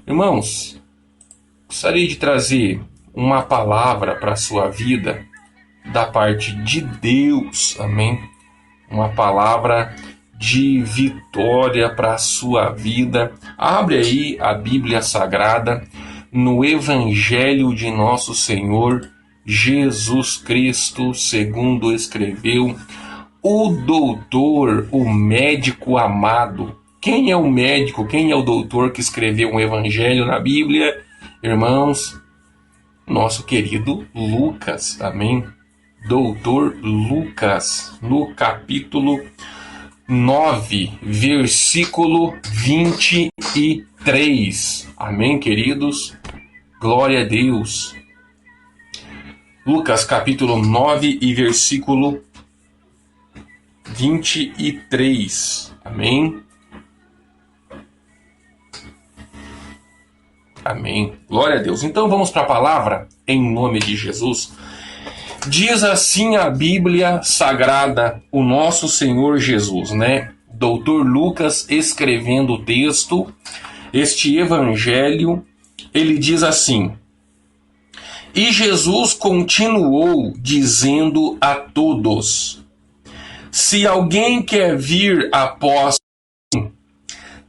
Irmãos, gostaria de trazer uma palavra para a sua vida da parte de Deus, amém? Uma palavra de vitória para a sua vida. Abre aí a Bíblia Sagrada no Evangelho de nosso Senhor Jesus Cristo, segundo escreveu o doutor, o médico amado. Quem é o médico? Quem é o doutor que escreveu um evangelho na Bíblia? Irmãos, nosso querido Lucas, amém? Doutor Lucas, no capítulo 9, versículo 23. Amém, queridos? Glória a Deus. Lucas, capítulo 9 e versículo 23. Amém? Amém. Glória a Deus. Então vamos para a palavra, em nome de Jesus. Diz assim a Bíblia Sagrada, o nosso Senhor Jesus, né? Doutor Lucas escrevendo o texto, este evangelho, ele diz assim: E Jesus continuou dizendo a todos: Se alguém quer vir após mim,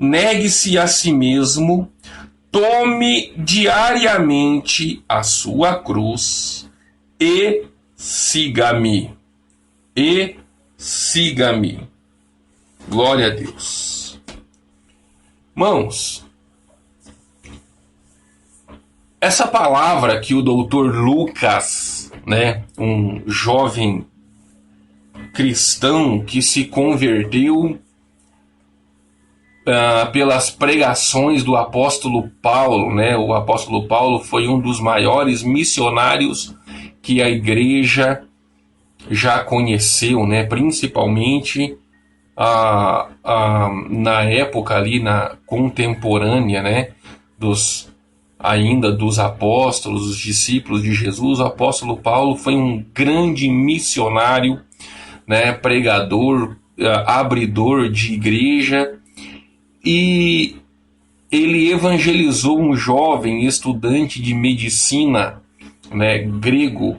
negue-se a si mesmo, tome diariamente a sua cruz e siga-me. E siga-me. Glória a Deus. Irmãos, essa palavra que o doutor Lucas, né, um jovem cristão que se converteu pelas pregações do apóstolo Paulo, né? O apóstolo Paulo foi um dos maiores missionários que a igreja já conheceu, né? Principalmente na época ali, na contemporânea, né? Dos apóstolos, os discípulos de Jesus. O apóstolo Paulo foi um grande missionário, né? Pregador, abridor de igreja. E ele evangelizou um jovem estudante de medicina, né, grego,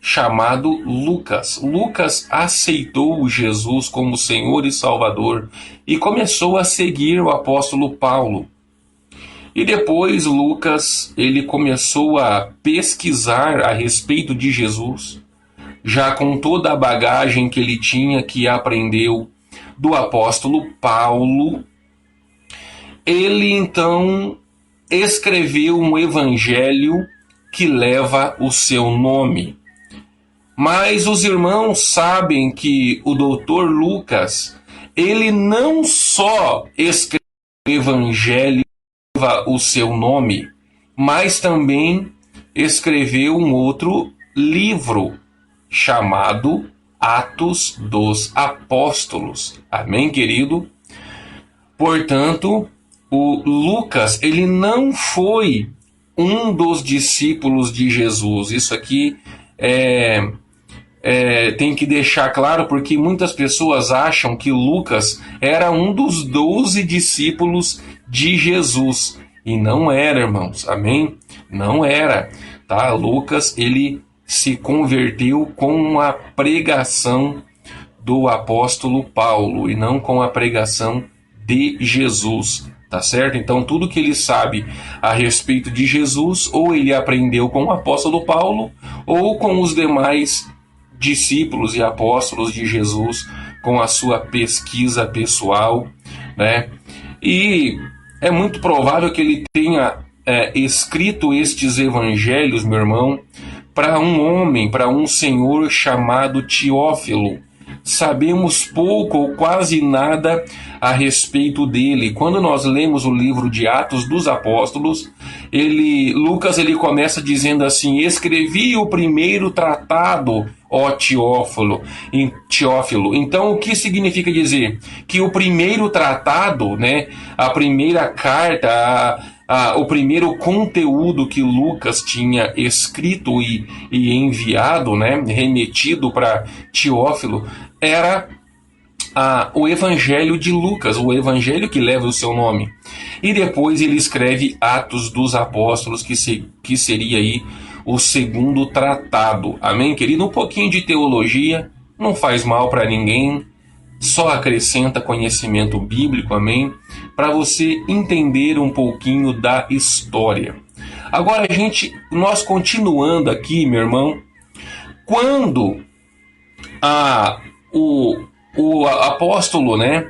chamado Lucas. Lucas aceitou Jesus como Senhor e Salvador e começou a seguir o apóstolo Paulo. E depois Lucas, ele começou a pesquisar a respeito de Jesus, já com toda a bagagem que ele tinha, que aprendeu do apóstolo Paulo. Ele então escreveu um evangelho que leva o seu nome. Mas os irmãos sabem que o doutor Lucas, ele não só escreveu um evangelho que leva o seu nome, mas também escreveu um outro livro chamado Atos dos Apóstolos. Amém, querido? Portanto, o Lucas, ele não foi um dos discípulos de Jesus. Isso aqui tem que deixar claro, porque muitas pessoas acham que Lucas era um dos 12 discípulos de Jesus. E não era, irmãos. Amém? Não era. Tá? Lucas, ele se converteu com a pregação do apóstolo Paulo e não com a pregação de Jesus. Tá certo? Então, tudo que ele sabe a respeito de Jesus, ou ele aprendeu com o apóstolo Paulo, ou com os demais discípulos e apóstolos de Jesus, com a sua pesquisa pessoal, né? E é muito provável que ele tenha escrito estes evangelhos, meu irmão, para um homem, para um senhor chamado Teófilo. Sabemos pouco ou quase nada a respeito dele. Quando nós lemos o livro de Atos dos Apóstolos, Lucas começa dizendo assim: escrevi o primeiro tratado, ó Teófilo. Então, o que significa dizer? Que o primeiro tratado, né, a primeira carta, o primeiro conteúdo que Lucas tinha escrito e enviado, né, remetido para Teófilo, era o Evangelho de Lucas, o Evangelho que leva o seu nome. E depois ele escreve Atos dos Apóstolos, que seria aí o segundo tratado. Amém, querido? Um pouquinho de teologia não faz mal para ninguém, só acrescenta conhecimento bíblico, amém? Para você entender um pouquinho da história. Agora, nós continuando aqui, meu irmão, quando o apóstolo, né,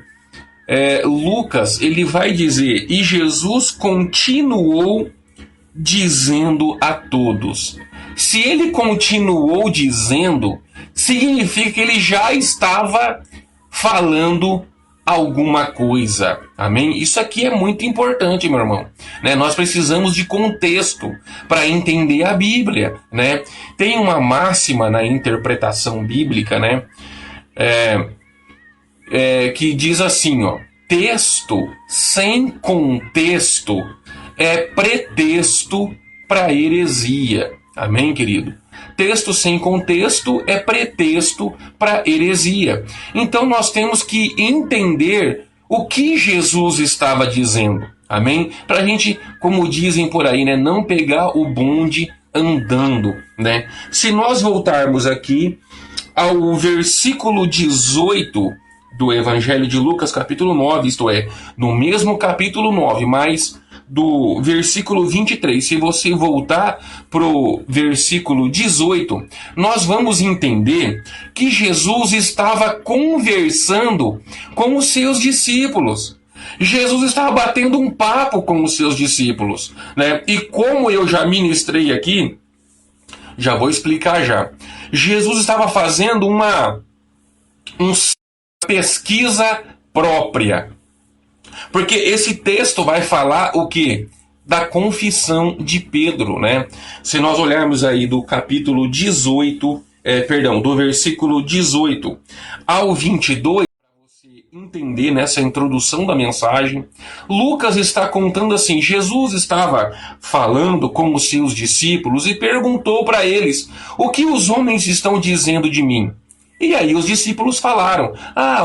Lucas, ele vai dizer, e Jesus continuou dizendo a todos. Se ele continuou dizendo, significa que ele já estava falando alguma coisa. Amém? Isso aqui é muito importante, meu irmão. Né? Nós precisamos de contexto para entender a Bíblia. Né? Tem uma máxima na interpretação bíblica, né? Que diz assim, ó, texto sem contexto é pretexto para heresia. Amém, querido? Texto sem contexto é pretexto para heresia. Então nós temos que entender o que Jesus estava dizendo. Amém? Para a gente, como dizem por aí, né, não pegar o bonde andando. Né? Se nós voltarmos aqui ao versículo 18 do Evangelho de Lucas, capítulo 9, isto é, no mesmo capítulo 9, mas do versículo 23, se você voltar para o versículo 18, nós vamos entender que Jesus estava conversando com os seus discípulos. Jesus estava batendo um papo com os seus discípulos, né? E como eu já ministrei aqui, já vou explicar já. Jesus estava fazendo uma pesquisa própria. Porque esse texto vai falar o quê? Da confissão de Pedro, né? Se nós olharmos aí do capítulo 18, do versículo 18 ao 22, para você entender nessa introdução da mensagem, Lucas está contando assim, Jesus estava falando com os seus discípulos e perguntou para eles, o que os homens estão dizendo de mim? E aí os discípulos falaram,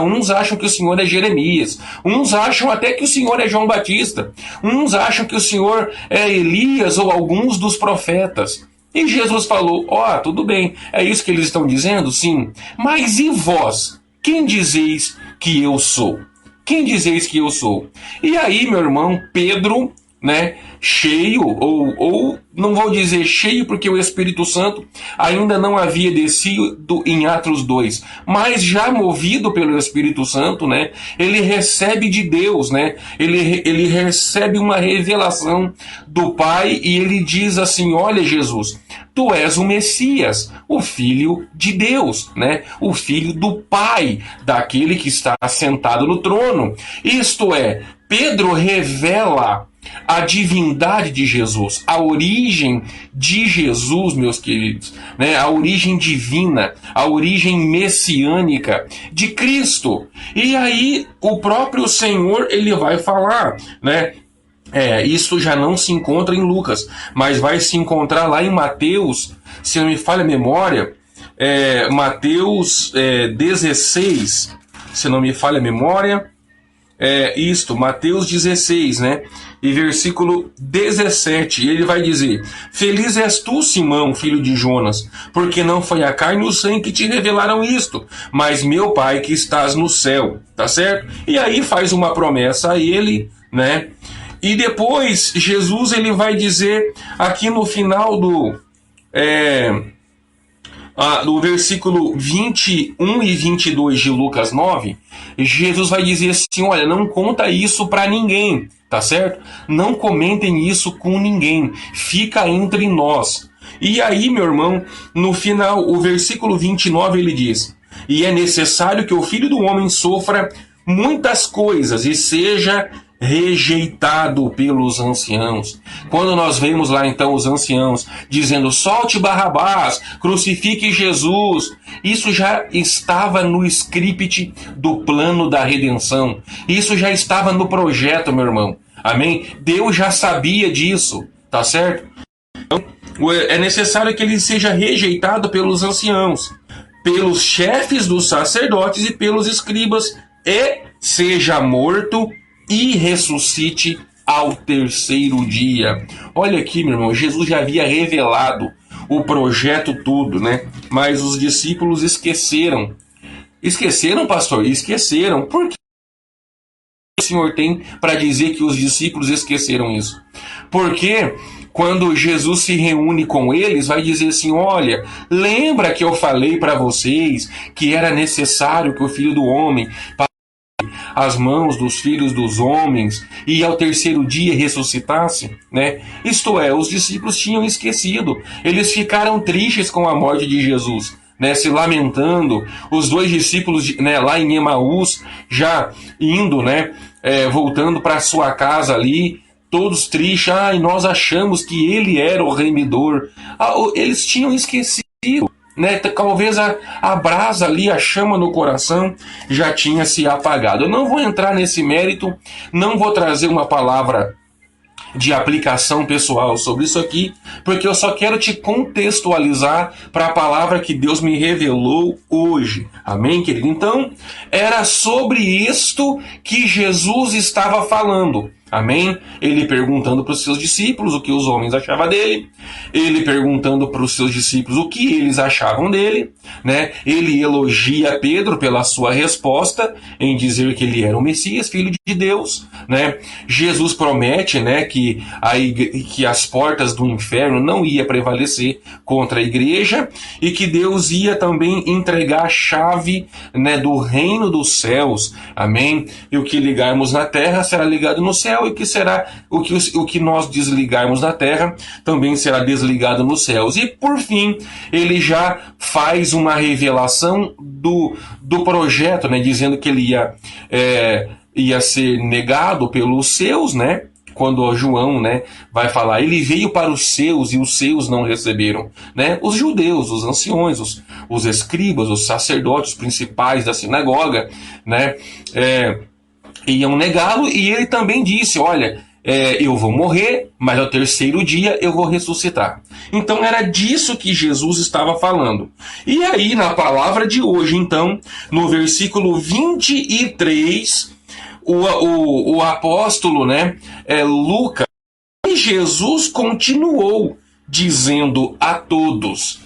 uns acham que o Senhor é Jeremias, uns acham até que o Senhor é João Batista, uns acham que o Senhor é Elias ou alguns dos profetas. E Jesus falou, tudo bem, é isso que eles estão dizendo? Sim. Mas e vós? Quem dizeis que eu sou? Quem dizeis que eu sou? E aí, meu irmão, Pedro, né, cheio, ou não vou dizer cheio porque o Espírito Santo ainda não havia descido em Atos 2, mas já movido pelo Espírito Santo, né, ele recebe de Deus, né, ele recebe uma revelação do Pai e ele diz assim, olha Jesus, tu és o Messias, o Filho de Deus, né, o Filho do Pai, daquele que está sentado no trono. Isto é, Pedro revela a divindade de Jesus, a origem de Jesus, meus queridos, né? A origem divina, a origem messiânica de Cristo. E aí o próprio Senhor ele vai falar, né? Isso já não se encontra em Lucas, mas vai se encontrar lá em Mateus, se não me falha a memória, Mateus 16, se não me falha a memória, Mateus 16, né? E versículo 17, ele vai dizer, feliz és tu, Simão, filho de Jonas, porque não foi a carne e o sangue que te revelaram isto, mas meu Pai que estás no céu, tá certo? E aí faz uma promessa a ele, né? E depois, Jesus, ele vai dizer, aqui no final do versículo 21 e 22 de Lucas 9, Jesus vai dizer assim, olha, não conta isso para ninguém, tá certo? Não comentem isso com ninguém, fica entre nós. E aí, meu irmão, no final, o versículo 29, ele diz, e é necessário que o Filho do Homem sofra muitas coisas e seja rejeitado pelos anciãos. Quando nós vemos lá então os anciãos dizendo solte Barrabás, crucifique Jesus, isso já estava no script do plano da redenção, isso já estava no projeto, meu irmão, amém? Deus já sabia disso, tá certo? Então, é necessário que ele seja rejeitado pelos anciãos, pelos chefes dos sacerdotes e pelos escribas seja morto e ressuscite ao terceiro dia. Olha aqui, meu irmão, Jesus já havia revelado o projeto todo, né? Mas os discípulos esqueceram. Esqueceram, pastor? Esqueceram. Por que o Senhor tem para dizer que os discípulos esqueceram isso? Porque quando Jesus se reúne com eles, vai dizer assim: olha, lembra que eu falei para vocês que era necessário que o Filho do Homem as mãos dos filhos dos homens e ao terceiro dia ressuscitasse, né? Isto é, os discípulos tinham esquecido. Eles ficaram tristes com a morte de Jesus, né? Se lamentando. Os dois discípulos, né, lá em Emaús, já indo, né, voltando para sua casa ali, todos tristes. E nós achamos que ele era o remidor. Eles tinham esquecido, né? Talvez a brasa ali, a chama no coração já tinha se apagado. Eu não vou entrar nesse mérito, não vou trazer uma palavra de aplicação pessoal sobre isso aqui, porque eu só quero te contextualizar para a palavra que Deus me revelou hoje. Amém, querido? Então, era sobre isto que Jesus estava falando. Amém? Ele perguntando para os seus discípulos o que os homens achavam dele, ele perguntando para os seus discípulos o que eles achavam dele, né? Ele elogia Pedro pela sua resposta em dizer que ele era o Messias, filho de Deus, né? Jesus promete, né, que as portas do inferno não ia prevalecer contra a igreja e que Deus ia também entregar a chave, né, do reino dos céus. Amém? E o que ligarmos na terra será ligado no céu, e que será o que nós desligarmos na terra também será desligado nos céus. E por fim, ele já faz uma revelação do projeto, né, dizendo que ele ia ser negado pelos seus, né? Quando João, né, vai falar, ele veio para os seus e os seus não receberam, né? Os judeus, os anciões, os escribas, os sacerdotes principais da sinagoga, né, iam negá-lo, e ele também disse, olha, eu vou morrer, mas ao terceiro dia eu vou ressuscitar. Então era disso que Jesus estava falando. E aí, na palavra de hoje, então, no versículo 23, o apóstolo, né, Lucas, e Jesus continuou dizendo a todos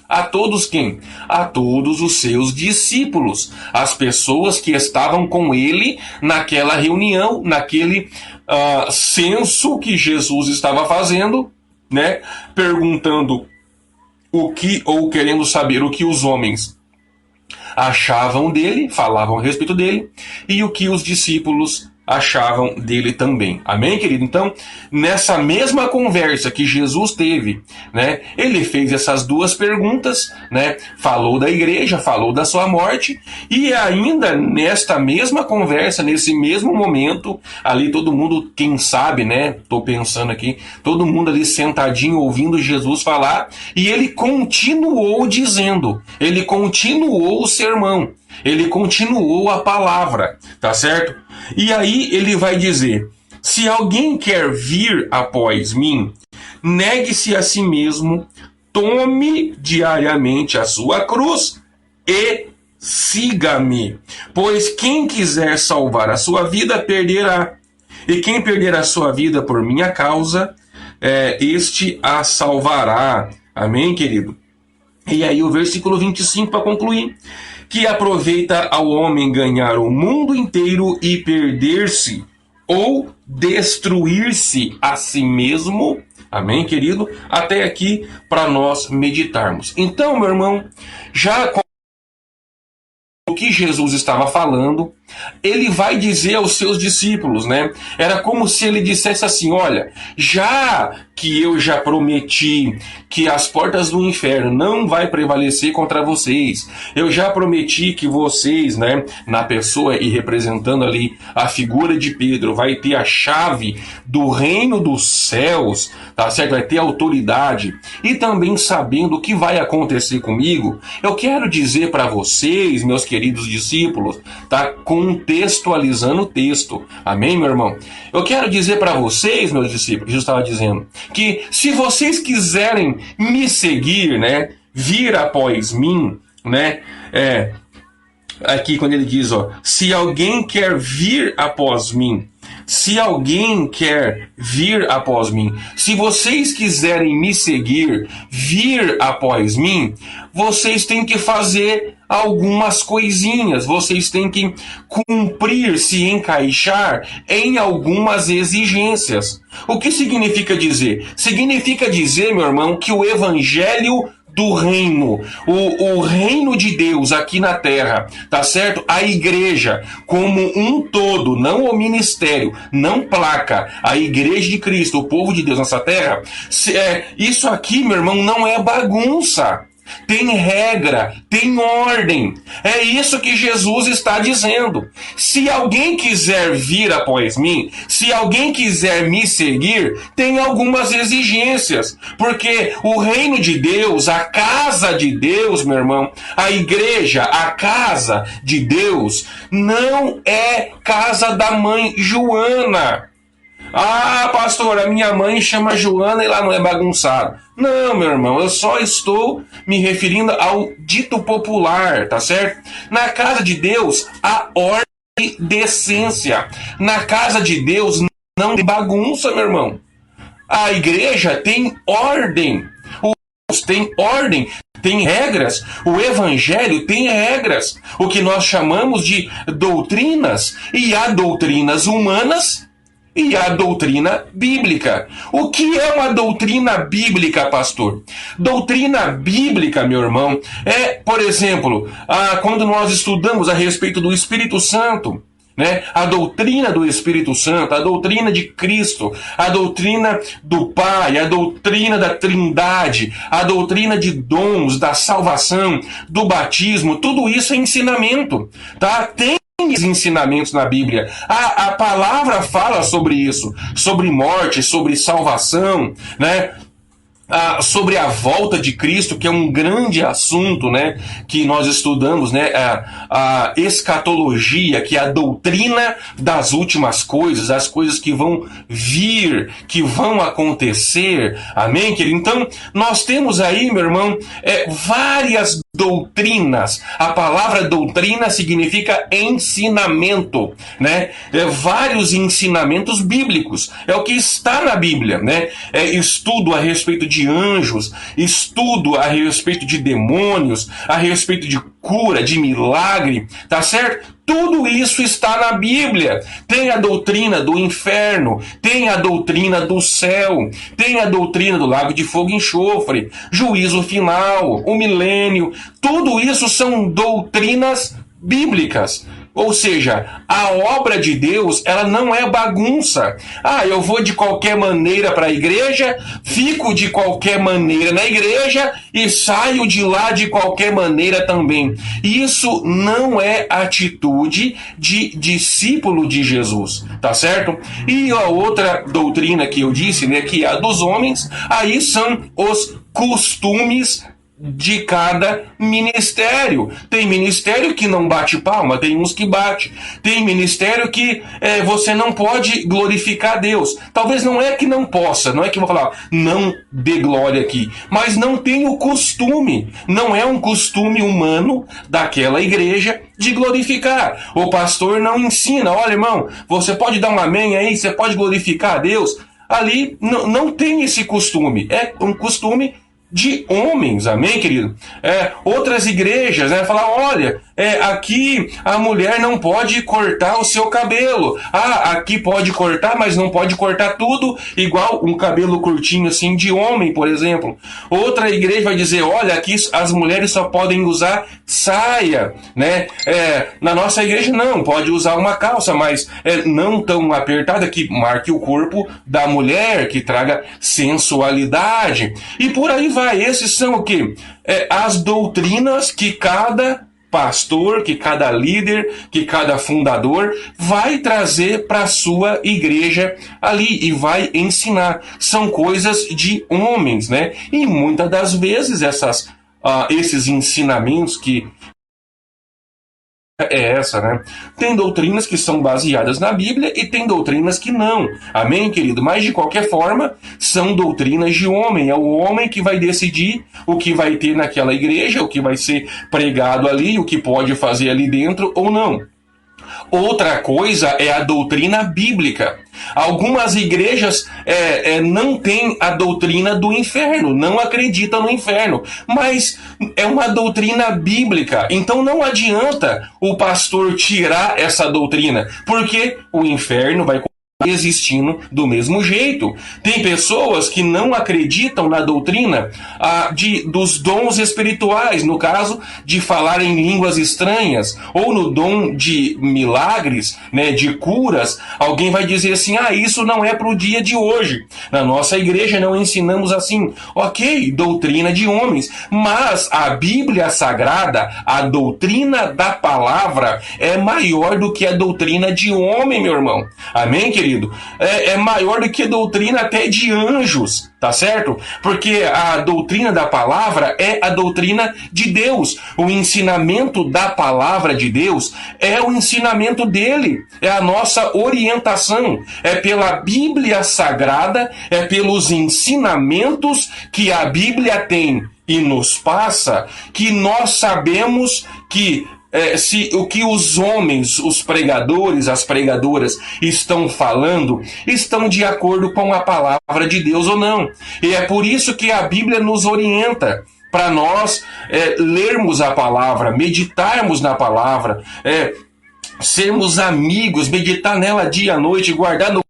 quem? A todos os seus discípulos, as pessoas que estavam com ele naquela reunião, naquele censo que Jesus estava fazendo, né, perguntando o que, ou querendo saber o que os homens achavam dele, falavam a respeito dele, e o que os discípulos achavam dele também. Amém, querido? Então, nessa mesma conversa que Jesus teve, né, ele fez essas duas perguntas, né, falou da igreja, falou da sua morte, e ainda nesta mesma conversa, nesse mesmo momento, ali todo mundo, quem sabe, né, tô pensando aqui, todo mundo ali sentadinho ouvindo Jesus falar, e ele continuou dizendo, ele continuou o sermão, ele continuou a palavra, tá certo? E aí ele vai dizer, se alguém quer vir após mim, negue-se a si mesmo, tome diariamente a sua cruz e siga-me. Pois quem quiser salvar a sua vida, perderá. E quem perder a sua vida por minha causa, este a salvará. Amém, querido? E aí o versículo 25 para concluir. Que aproveita ao homem ganhar o mundo inteiro e perder-se, ou destruir-se a si mesmo. Amém, querido? Até aqui para nós meditarmos. Então, meu irmão, já o que Jesus estava falando, ele vai dizer aos seus discípulos, né? Era como se ele dissesse assim, olha, já que eu já prometi que as portas do inferno não vai prevalecer contra vocês, eu já prometi que vocês, né, na pessoa e representando ali a figura de Pedro, vai ter a chave do reino dos céus, tá certo? Vai ter autoridade, e também sabendo o que vai acontecer comigo, eu quero dizer para vocês, meus queridos discípulos, tá? Contextualizando o texto. Amém, meu irmão? Eu quero dizer para vocês, meus discípulos, Jesus estava dizendo, que se vocês quiserem me seguir, né, vir após mim, né, aqui quando ele diz, ó, se alguém quer vir após mim, se alguém quer vir após mim, se vocês quiserem me seguir, vir após mim, vocês têm que fazer algumas coisinhas, vocês têm que cumprir, se encaixar em algumas exigências. O que significa dizer? Significa dizer, meu irmão, que o evangelho do reino, o reino de Deus aqui na terra, tá certo? A igreja como um todo, não o ministério, não placa, a igreja de Cristo, o povo de Deus nessa terra, isso aqui, meu irmão, não é bagunça. Tem regra, tem ordem. É isso que Jesus está dizendo. Se alguém quiser vir após mim, se alguém quiser me seguir, tem algumas exigências. Porque o reino de Deus, a casa de Deus, meu irmão, a igreja, a casa de Deus, não é casa da mãe Joana. Ah, pastor, a minha mãe chama Joana e lá não é bagunçado. Não, meu irmão, eu só estou me referindo ao dito popular, tá certo? Na casa de Deus, há ordem e decência. Na casa de Deus, não tem bagunça, meu irmão. A igreja tem ordem. Tem ordem, tem regras. O evangelho tem regras. O que nós chamamos de doutrinas. E há doutrinas humanas e a doutrina bíblica. O que é uma doutrina bíblica, pastor? Doutrina bíblica, meu irmão, é, por exemplo, quando nós estudamos a respeito do Espírito Santo, né? A doutrina do Espírito Santo, a doutrina de Cristo, a doutrina do Pai, a doutrina da Trindade, a doutrina de dons, da salvação, do batismo, tudo isso é ensinamento, tá? Tem ensinamentos na Bíblia. A palavra fala sobre isso, sobre morte, sobre salvação, né? Sobre a volta de Cristo, que é um grande assunto, né, que nós estudamos, né, a escatologia, que é a doutrina das últimas coisas, as coisas que vão vir, que vão acontecer, amém, querido? Então, nós temos aí, meu irmão, várias doutrinas. A palavra doutrina significa ensinamento, né? Vários ensinamentos bíblicos. É o que está na Bíblia, né? Estudo a respeito de anjos, estudo a respeito de demônios, a respeito de cura, de milagre, tá certo? Tudo isso está na Bíblia. Tem a doutrina do inferno, tem a doutrina do céu, tem a doutrina do lago de fogo e enxofre, juízo final, o milênio. Tudo isso são doutrinas bíblicas. Ou seja, a obra de Deus, ela não é bagunça. Eu vou de qualquer maneira para a igreja, fico de qualquer maneira na igreja e saio de lá de qualquer maneira também. Isso não é atitude de discípulo de Jesus, tá certo? E a outra doutrina que eu disse, né, que é a dos homens, aí são os costumes de cada ministério. Tem ministério que não bate palma, tem uns que bate. Tem ministério que você não pode glorificar Deus. Talvez não é que não possa, não é que eu vou falar, não dê glória aqui, mas não tem o costume, não é um costume humano daquela igreja de glorificar. O pastor não ensina, olha irmão, você pode dar um amém aí, você pode glorificar a Deus. Ali não tem esse costume, é um costume de homens, amém, querido? Outras igrejas, né, falam, olha, aqui a mulher não pode cortar o seu cabelo. Aqui pode cortar, mas não pode cortar tudo, igual um cabelo curtinho assim de homem, por exemplo. Outra igreja vai dizer, olha, aqui as mulheres só podem usar saia, né? Na nossa igreja não, pode usar uma calça, mas não tão apertada que marque o corpo da mulher, que traga sensualidade. E por aí vai. Esses são o quê? As doutrinas que cada pastor, que cada líder, que cada fundador vai trazer para a sua igreja ali e vai ensinar. São coisas de homens, né? E muitas das vezes esses ensinamentos que é essa, né? Tem doutrinas que são baseadas na Bíblia e tem doutrinas que não. Amém, querido? Mas, de qualquer forma, são doutrinas de homem. É o homem que vai decidir o que vai ter naquela igreja, o que vai ser pregado ali, o que pode fazer ali dentro ou não. Outra coisa é a doutrina bíblica. Algumas igrejas não têm a doutrina do inferno, não acreditam no inferno, mas é uma doutrina bíblica. Então não adianta o pastor tirar essa doutrina, porque o inferno vai existindo do mesmo jeito. Tem pessoas que não acreditam na doutrina dos dons espirituais, no caso de falar em línguas estranhas, ou no dom de milagres, né, de curas. Alguém vai dizer assim, isso não é para o dia de hoje. Na nossa igreja não ensinamos assim. Ok, doutrina de homens, mas a Bíblia Sagrada, a doutrina da palavra, é maior do que a doutrina de homem, meu irmão. Amém, querido? É maior do que a doutrina até de anjos, tá certo? Porque a doutrina da palavra é a doutrina de Deus. O ensinamento da palavra de Deus é o ensinamento dele, é a nossa orientação, é pela Bíblia Sagrada, é pelos ensinamentos que a Bíblia tem e nos passa, que nós sabemos que se o que os homens, os pregadores, as pregadoras estão falando, estão de acordo com a palavra de Deus ou não. E é por isso que a Bíblia nos orienta para nós lermos a palavra, meditarmos na palavra, sermos amigos, meditar nela dia e noite, guardar no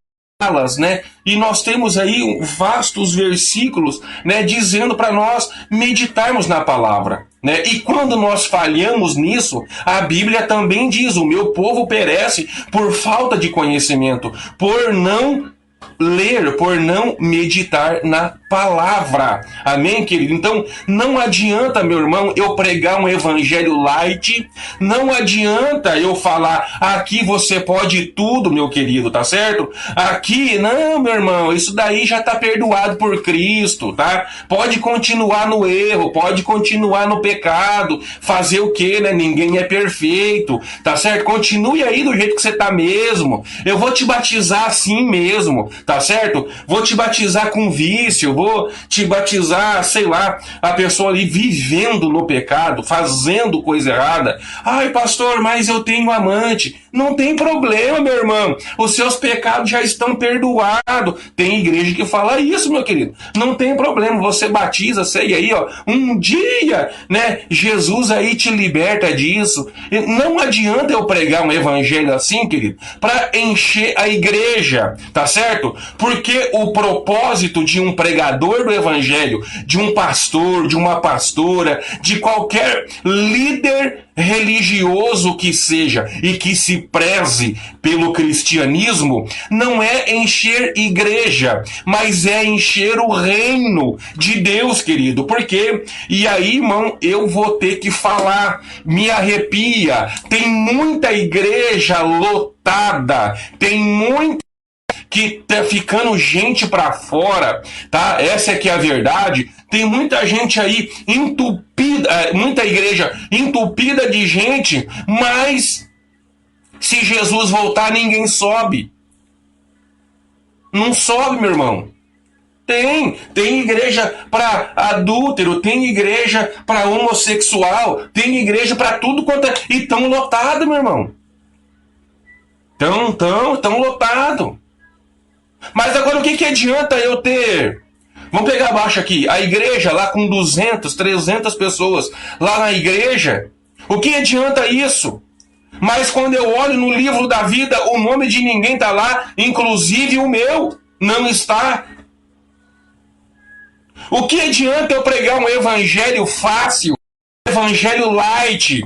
né? E nós temos aí vastos versículos, né, dizendo para nós meditarmos na palavra, né? E quando nós falhamos nisso, a Bíblia também diz: o meu povo perece por falta de conhecimento, por não ler, por não meditar na palavra. Amém, querido? Então, não adianta, meu irmão, eu pregar um evangelho light, não adianta eu falar, aqui você pode tudo, meu querido, tá certo? Aqui, não, meu irmão, isso daí já tá perdoado por Cristo, tá? Pode continuar no erro, pode continuar no pecado, fazer o quê, né? Ninguém é perfeito, tá certo? Continue aí do jeito que você tá mesmo. Eu vou te batizar assim mesmo, tá certo? Vou te batizar com vício, vou te batizar, sei lá, a pessoa ali vivendo no pecado, fazendo coisa errada. Ai, pastor, mas eu tenho amante. Não tem problema, meu irmão. Os seus pecados já estão perdoados. Tem igreja que fala isso, meu querido. Não tem problema, você batiza, sei aí, ó. Um dia, né, Jesus aí te liberta disso. Não adianta eu pregar um evangelho assim, querido, para encher a igreja, tá certo? Porque o propósito de um pregador do evangelho, de um pastor, de uma pastora, de qualquer líder religioso que seja e que se preze pelo cristianismo, não é encher igreja, mas é encher o reino de Deus, querido. Por quê? E aí, irmão, eu vou ter que falar, me arrepia. Tem muita igreja lotada, tem muita que tá ficando gente para fora, tá? Essa é que é a verdade. Tem muita gente aí entupida, muita igreja entupida de gente, mas se Jesus voltar, ninguém sobe. Não sobe, meu irmão. Tem igreja para adúltero, tem igreja para homossexual, tem igreja para tudo quanto é, e tão lotado, meu irmão. Tão lotado. Mas agora o que adianta eu ter... Vamos pegar abaixo aqui, a igreja lá com 200, 300 pessoas lá na igreja. O que adianta isso? Mas quando eu olho no livro da vida, o nome de ninguém está lá, inclusive o meu não está. O que adianta eu pregar um evangelho fácil, evangelho light?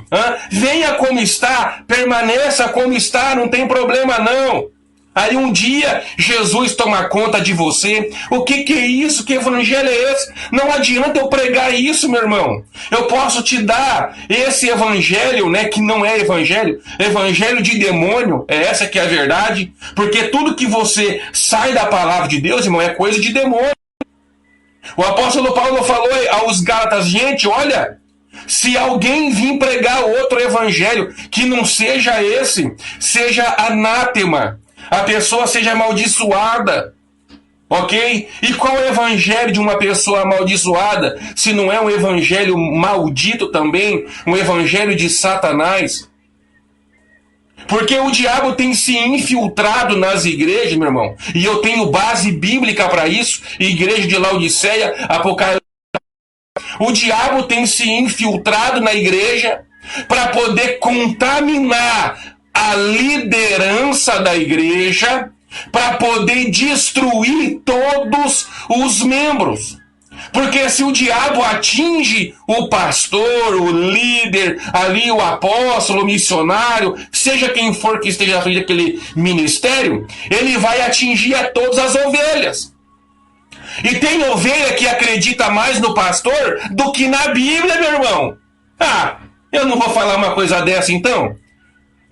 Venha como está, permaneça como está, não tem problema não. Aí um dia Jesus toma conta de você. O que é isso? Que evangelho é esse? Não adianta eu pregar isso, meu irmão. Eu posso te dar esse evangelho, né, que não é evangelho, evangelho de demônio, é essa que é a verdade, porque tudo que você sai da palavra de Deus, irmão, é coisa de demônio. O apóstolo Paulo falou aos Gálatas, gente, olha, Se alguém vir pregar outro evangelho que não seja esse, seja anátema, a pessoa seja amaldiçoada. Ok? E qual é o evangelho de uma pessoa amaldiçoada, se não é um evangelho maldito também, um evangelho de Satanás? Porque o diabo tem se infiltrado nas igrejas, meu irmão, e eu tenho base bíblica para isso, Igreja de Laodiceia, Apocalipse. O diabo tem se infiltrado na igreja para poder contaminar a liderança da igreja, para poder destruir todos os membros. Porque se o diabo atinge o pastor, o líder, ali o apóstolo, o missionário, seja quem for que esteja à frente daquele ministério, ele vai atingir a todas as ovelhas. E tem ovelha que acredita mais no pastor do que na Bíblia, meu irmão. Ah, eu não vou falar uma coisa dessa então?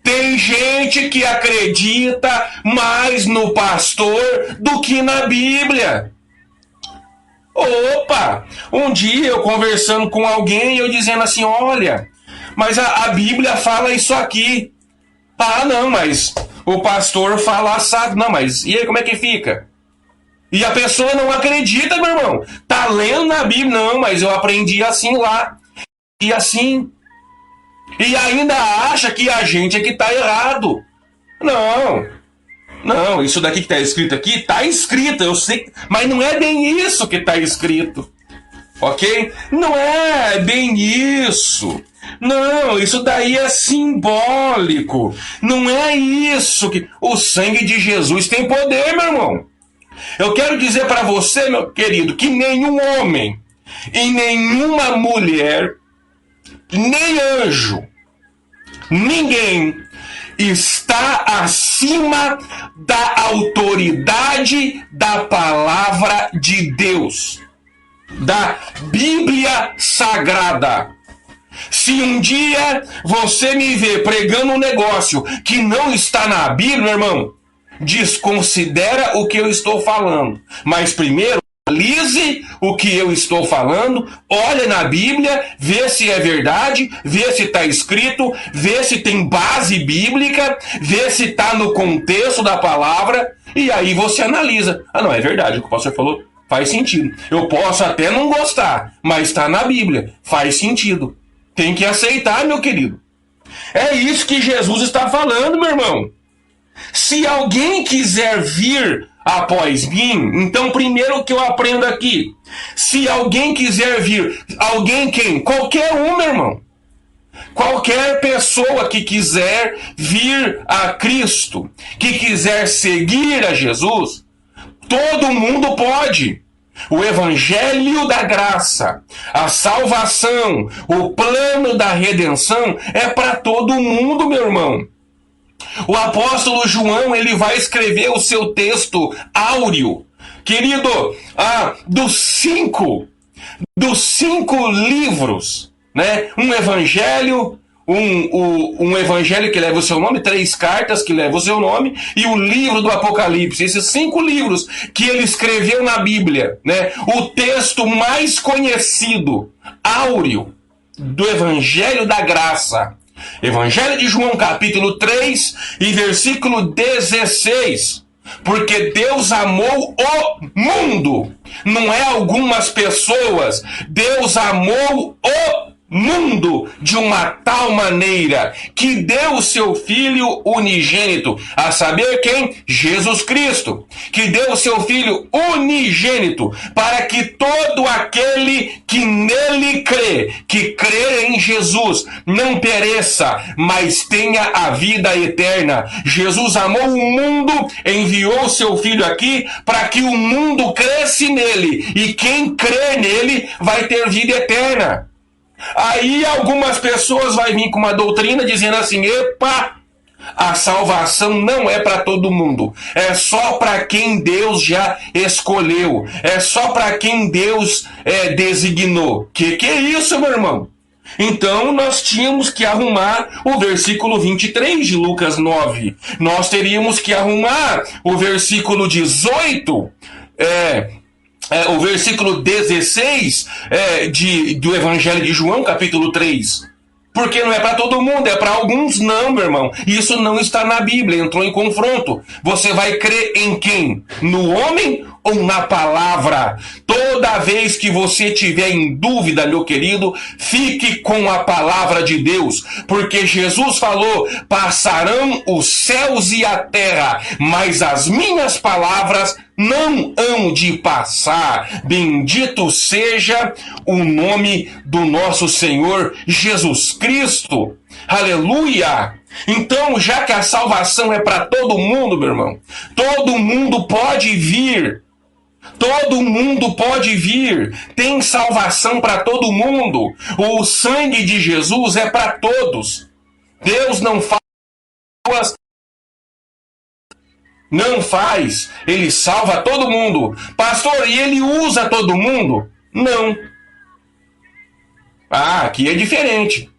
Tem gente que acredita mais no pastor do que na Bíblia. Opa! Um dia eu conversando com alguém, eu dizendo assim, olha, mas a Bíblia fala isso aqui. Ah, não, mas o pastor fala assado. Não, mas e aí como é que fica? E a pessoa não acredita, meu irmão. Tá lendo na Bíblia. Não, mas eu aprendi assim lá. E assim. E ainda acha que a gente é que tá errado. Não, isso daqui que tá escrito aqui, tá escrito, eu sei. Mas não é bem isso que tá escrito. Ok? Não é bem isso. Não, isso daí é simbólico. Não é isso que... O sangue de Jesus tem poder, meu irmão. Eu quero dizer para você, meu querido, que nenhum homem e nenhuma mulher, nem anjo, ninguém está acima da autoridade da palavra de Deus, da Bíblia Sagrada. Se um dia você me vê pregando um negócio que não está na Bíblia, meu irmão, desconsidera o que eu estou falando. Mas primeiro, analise o que eu estou falando, olha na Bíblia, vê se é verdade, vê se está escrito, vê se tem base bíblica, vê se está no contexto da palavra, e aí você analisa. Ah, não, é verdade, o que o pastor falou faz sentido. Eu posso até não gostar, mas está na Bíblia, faz sentido. Tem que aceitar, meu querido. É isso que Jesus está falando, meu irmão. Se alguém quiser vir após mim, então primeiro que eu aprendo aqui, se alguém quiser vir, alguém quem? Qualquer um, meu irmão. Qualquer pessoa que quiser vir a Cristo, que quiser seguir a Jesus, todo mundo pode. O evangelho da graça, a salvação, o plano da redenção é para todo mundo, meu irmão. O apóstolo João, ele vai escrever o seu texto áureo. Querido, dos cinco livros, né? Um evangelho, um evangelho que leva o seu nome, 3 cartas que levam o seu nome, e o livro do Apocalipse. Esses 5 livros que ele escreveu na Bíblia, né? O texto mais conhecido, áureo, do evangelho da graça. Evangelho de João, capítulo 3 e versículo 16. Porque Deus amou o mundo, não é algumas pessoas. Deus amou o mundo de uma tal maneira que deu o seu Filho unigênito, a saber quem? Jesus Cristo, que deu o seu Filho unigênito para que todo aquele que nele crê, que crê em Jesus, não pereça, mas tenha a vida eterna. Jesus amou o mundo, enviou o seu Filho aqui para que o mundo cresça nele, e quem crê nele vai ter vida eterna. Aí algumas pessoas vão vir com uma doutrina dizendo assim, epa, a salvação não é para todo mundo, é só para quem Deus já escolheu, é só para quem Deus designou. Que é isso, meu irmão? Então nós tínhamos que arrumar o versículo 23 de Lucas 9, nós teríamos que arrumar o versículo 18 o versículo 16 do Evangelho de João, capítulo 3. Porque não é para todo mundo, é para alguns. Não, meu irmão. Isso não está na Bíblia, entrou em confronto. Você vai crer em quem? No homem ou na palavra? Toda vez que você tiver em dúvida, meu querido, fique com a palavra de Deus. Porque Jesus falou: passarão os céus e a terra, mas as minhas palavras não hão de passar. Bendito seja o nome do nosso Senhor Jesus Cristo. Aleluia! Então, já que a salvação é para todo mundo, meu irmão, todo mundo pode vir. Todo mundo pode vir. Tem salvação para todo mundo. O sangue de Jesus é para todos. Deus não faz, ele salva todo mundo. Pastor, e ele usa todo mundo? Não. Aqui é diferente.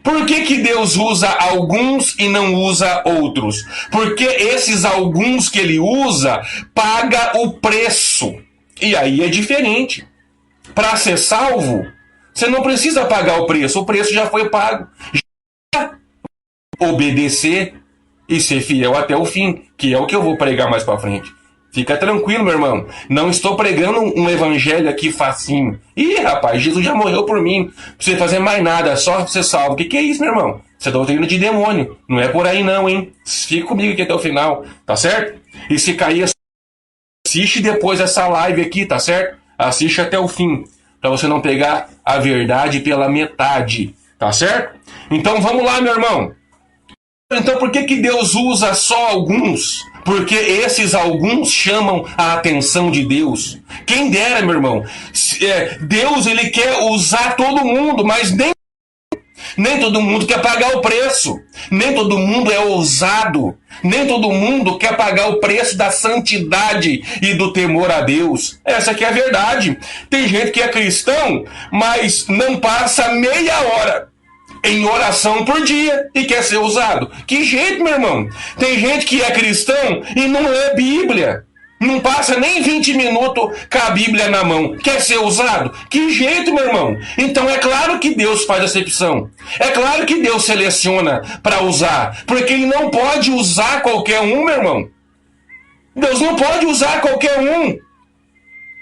Por que Deus usa alguns e não usa outros? Porque esses alguns que ele usa paga o preço. E aí é diferente. Para ser salvo, você não precisa pagar o preço já foi pago. Já obedecer e ser fiel até o fim, que é o que eu vou pregar mais para frente. Fica tranquilo, meu irmão. Não estou pregando um evangelho aqui facinho. Ih, rapaz, Jesus já morreu por mim. Não precisa fazer mais nada, só ser salvo. O que é isso, meu irmão? Isso é doutrina de demônio. Não é por aí não, hein? Fica comigo aqui até o final, tá certo? E se cair, assiste depois essa live aqui, tá certo? Assiste até o fim, para você não pegar a verdade pela metade, tá certo? Então vamos lá, meu irmão. Então por que Deus usa só alguns? Porque esses alguns chamam a atenção de Deus. Quem dera, meu irmão. Deus, ele quer usar todo mundo, mas nem todo mundo quer pagar o preço. Nem todo mundo é ousado. Nem todo mundo quer pagar o preço da santidade e do temor a Deus. Essa aqui é a verdade. Tem gente que é cristão, mas não passa meia hora em oração por dia e quer ser usado. Que jeito, meu irmão? Tem gente que é cristão e não lê Bíblia. Não passa nem 20 minutos com a Bíblia na mão. Quer ser usado? Que jeito, meu irmão? Então é claro que Deus faz acepção. É claro que Deus seleciona para usar. Porque ele não pode usar qualquer um, meu irmão. Deus não pode usar qualquer um.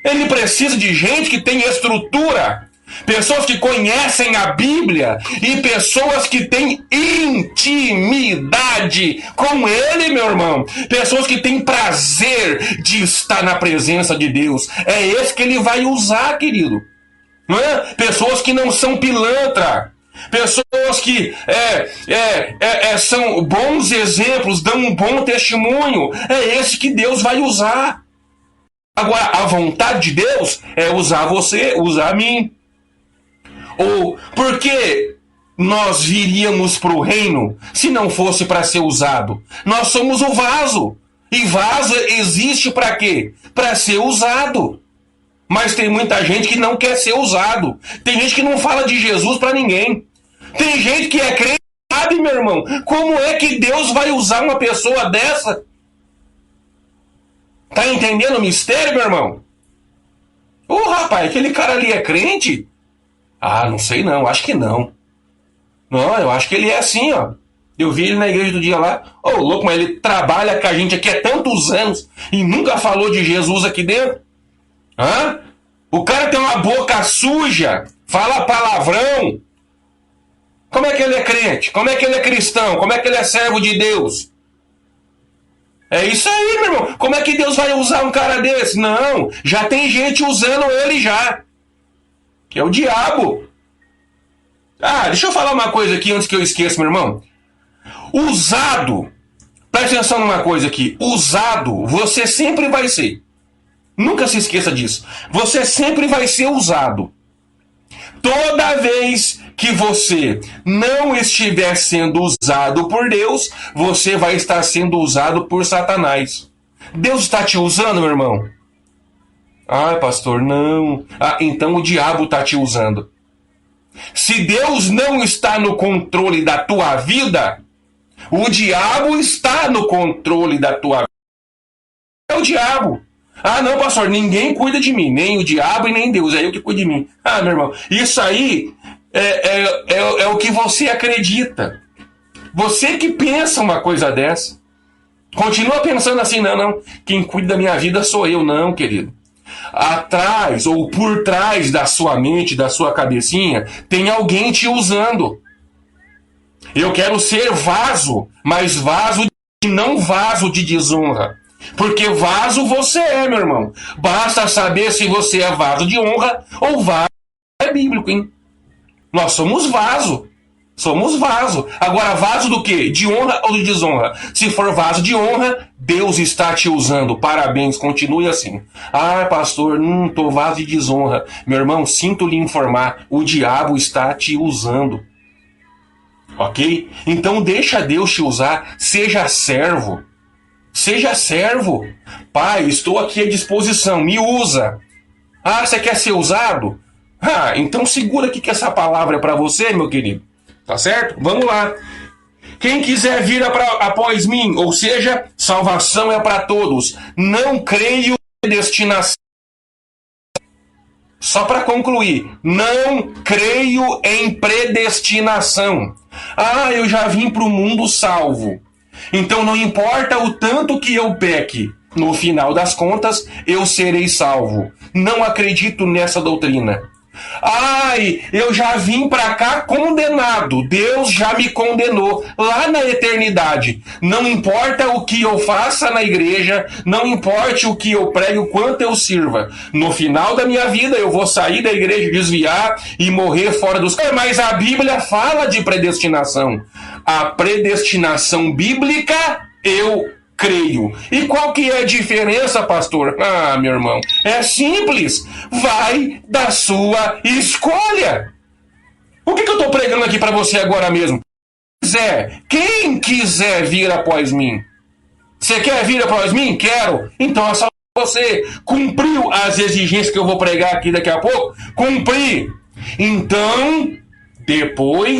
Ele precisa de gente que tem estrutura. Pessoas que conhecem a Bíblia e pessoas que têm intimidade com Ele, meu irmão. Pessoas que têm prazer de estar na presença de Deus. É esse que Ele vai usar, querido. Não é? Pessoas que não são pilantra. Pessoas que são bons exemplos, dão um bom testemunho. É esse que Deus vai usar. Agora, a vontade de Deus é usar você, usar a mim. Ou por que nós viríamos para o reino se não fosse para ser usado? Nós somos o vaso. E vaso existe para quê? Para ser usado. Mas tem muita gente que não quer ser usado. Tem gente que não fala de Jesus para ninguém. Tem gente que é crente, sabe, meu irmão? Como é que Deus vai usar uma pessoa dessa? Tá entendendo o mistério, meu irmão? Rapaz, aquele cara ali é crente? Não sei não, acho que não. Não, eu acho que ele é assim, ó. Eu vi ele na igreja do dia lá. Louco, mas ele trabalha com a gente aqui há tantos anos e nunca falou de Jesus aqui dentro. O cara tem uma boca suja, fala palavrão. Como é que ele é crente? Como é que ele é cristão? Como é que ele é servo de Deus? É isso aí, meu irmão. Como é que Deus vai usar um cara desse? Não, já tem gente usando ele já. Que é o diabo. Deixa eu falar uma coisa aqui antes que eu esqueça, meu irmão. Usado. Presta atenção numa coisa aqui. Usado, você sempre vai ser. Nunca se esqueça disso. Você sempre vai ser usado. Toda vez que você não estiver sendo usado por Deus, você vai estar sendo usado por Satanás. Deus está te usando, meu irmão? Pastor, não. Então o diabo está te usando. Se Deus não está no controle da tua vida, o diabo está no controle da tua vida. É o diabo. Ah, não, pastor, ninguém cuida de mim, nem o diabo e nem Deus, é eu que cuido de mim. Ah, meu irmão, isso aí é o que você acredita. Você que pensa uma coisa dessa. Continua pensando assim, não, não. Quem cuida da minha vida sou eu, não, querido. Atrás ou por trás da sua mente, da sua cabecinha, tem alguém te usando. Eu quero ser vaso, mas vaso e não vaso de desonra. Porque vaso você é, meu irmão. Basta saber se você é vaso de honra ou vaso é bíblico, hein? Nós somos vaso. Somos vaso. Agora, vaso do quê? De honra ou de desonra? Se for vaso de honra, Deus está te usando. Parabéns, continue assim. Ah, pastor, tô vaso de desonra. Meu irmão, sinto lhe informar, o diabo está te usando. Ok? Então deixa Deus te usar. Seja servo. Seja servo. Pai, estou aqui à disposição. Me usa. Ah, você quer ser usado? Ah, então segura aqui que essa palavra é para você, meu querido. Tá certo? Vamos lá. Quem quiser vir após mim, ou seja, salvação é para todos. Não creio em predestinação. Só para concluir, não creio em predestinação. Ah, eu já vim para o mundo salvo. Então não importa o tanto que eu peque, no final das contas eu serei salvo. Não acredito nessa doutrina. Ai, eu já vim para cá condenado. Deus já me condenou lá na eternidade. Não importa o que eu faça na igreja, não importa o que eu pregue, o quanto eu sirva. No final da minha vida eu vou sair da igreja, desviar e morrer fora dos... Mas a Bíblia fala de predestinação. A predestinação bíblica eu creio. E qual que é a diferença, pastor? Ah, meu irmão, é simples. Vai da sua escolha. O que eu estou pregando aqui para você agora mesmo? Quem quiser vir após mim. Você quer vir após mim? Quero. Então é só você. Cumpriu as exigências que eu vou pregar aqui daqui a pouco? Cumpri. Então, depois,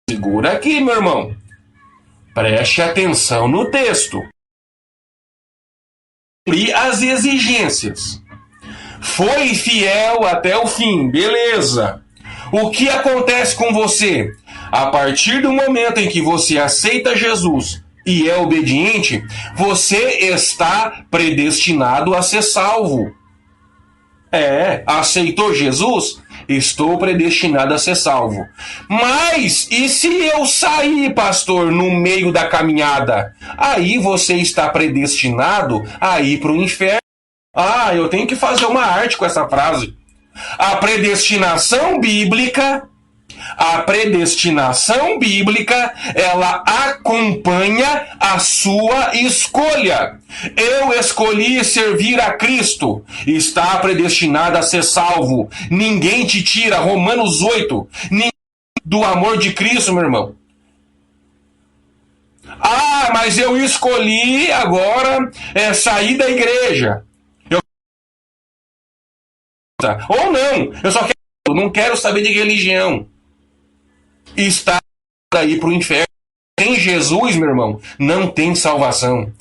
segura aqui, meu irmão. Preste atenção no texto. E as exigências. Foi fiel até o fim, beleza. O que acontece com você? A partir do momento em que você aceita Jesus e é obediente, você está predestinado a ser salvo. Aceitou Jesus? Estou predestinado a ser salvo. Mas, e se eu sair, pastor, no meio da caminhada? Aí você está predestinado a ir para o inferno. Ah, eu tenho que fazer uma arte com essa frase. A predestinação bíblica, ela acompanha a sua escolha. Eu escolhi servir a Cristo. Está predestinado a ser salvo. Ninguém te tira, Romanos 8, do amor de Cristo, meu irmão. Ah, mas eu escolhi agora sair da igreja. Ou não, não quero saber de religião. Está aí para o inferno. Sem Jesus, meu irmão, não tem salvação.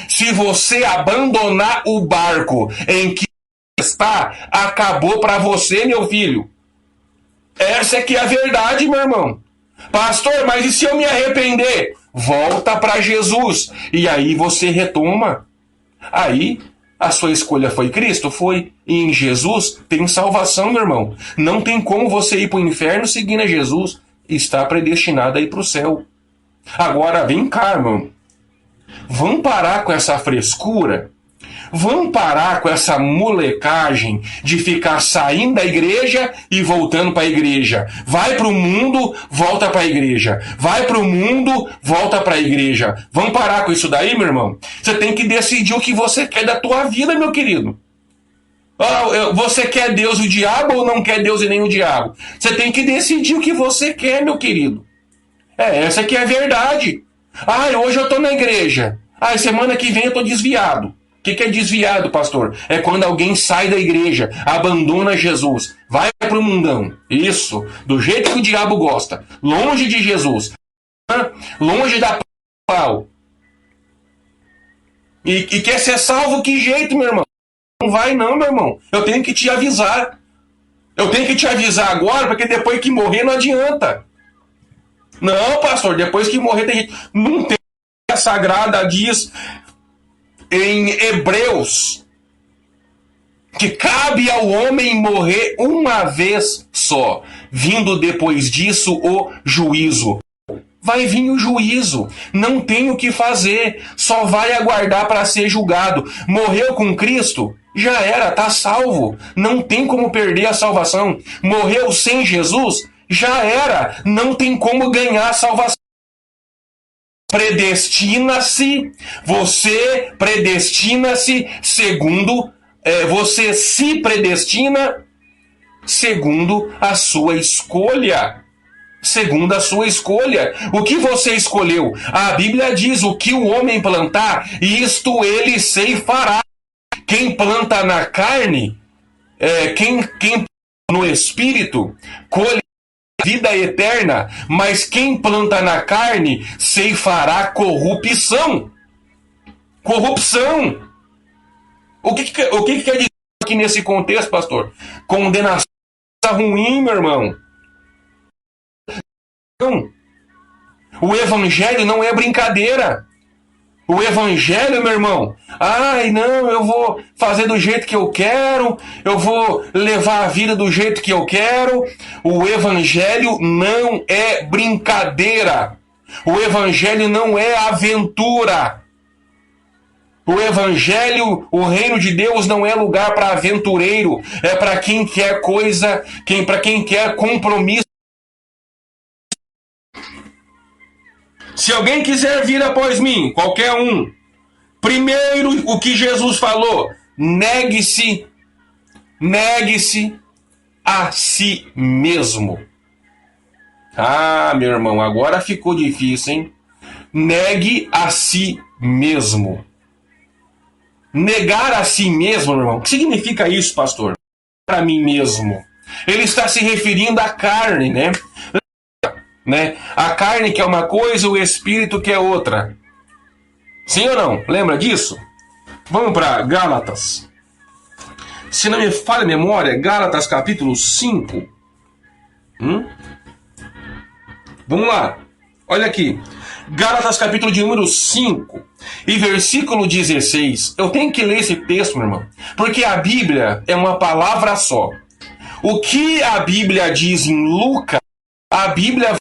Se você abandonar o barco em que está, acabou para você, meu filho. Essa é que é a verdade, meu irmão. Pastor, mas e se eu me arrepender? Volta para Jesus. E aí você retoma. Aí a sua escolha foi Cristo? Foi. E em Jesus tem salvação, meu irmão. Não tem como você ir para o inferno seguindo a Jesus. Está predestinado a ir para o céu. Agora, vem cá, irmão. Vamos parar com essa frescura? Vamos parar com essa molecagem de ficar saindo da igreja e voltando para a igreja. Vai para o mundo, volta para a igreja. Vai para o mundo, volta para a igreja. Vamos parar com isso daí, meu irmão? Você tem que decidir o que você quer da tua vida, meu querido. Você quer Deus e o diabo ou não quer Deus e nem o diabo? Você tem que decidir o que você quer, meu querido. Essa que é a verdade. Hoje eu estou na igreja. Semana que vem eu estou desviado. O que é desviado, pastor? É quando alguém sai da igreja, abandona Jesus, vai para o mundão. Isso, do jeito que o diabo gosta. Longe de Jesus. Longe da pau. E quer ser salvo que jeito, meu irmão? Não vai não, meu irmão. Eu tenho que te avisar. Eu tenho que te avisar agora, porque depois que morrer não adianta. Não, pastor, depois que morrer tem gente. Não tem. A Sagrada diz em Hebreus que cabe ao homem morrer uma vez só, vindo depois disso o juízo. Vai vir o juízo, não tem o que fazer, só vai aguardar para ser julgado. Morreu com Cristo? Já era, tá salvo, não tem como perder a salvação. Morreu sem Jesus? Já era, não tem como ganhar a salvação. Predestina-se, você predestina-se segundo, você se predestina segundo a sua escolha. Segundo a sua escolha. O que você escolheu? A Bíblia diz: o que o homem plantar, isto ele ceifará. Quem planta na carne, quem planta no espírito, colhe vida eterna, mas quem planta na carne ceifará corrupção. Corrupção. O que quer dizer aqui nesse contexto, pastor? Condenação ruim, meu irmão. Não. O evangelho não é brincadeira. O evangelho, meu irmão, ai não, eu vou fazer do jeito que eu quero, eu vou levar a vida do jeito que eu quero. O evangelho não é brincadeira. O evangelho não é aventura. O evangelho, o reino de Deus não é lugar para aventureiro, é para quem quer coisa, para quem quer compromisso. Se alguém quiser vir após mim, qualquer um, primeiro o que Jesus falou, negue-se a si mesmo. Ah, meu irmão, agora ficou difícil, hein? Negue a si mesmo. Negar a si mesmo, meu irmão, o que significa isso, pastor? Para mim mesmo. Ele está se referindo à carne, né? A carne que é uma coisa, o espírito que é outra. Sim ou não? Lembra disso? Vamos para Gálatas. Se não me falha a memória, Gálatas capítulo 5. Vamos lá. Olha aqui. Gálatas capítulo de número 5 e versículo 16. Eu tenho que ler esse texto, meu irmão, porque a Bíblia é uma palavra só. O que a Bíblia diz em Lucas, a Bíblia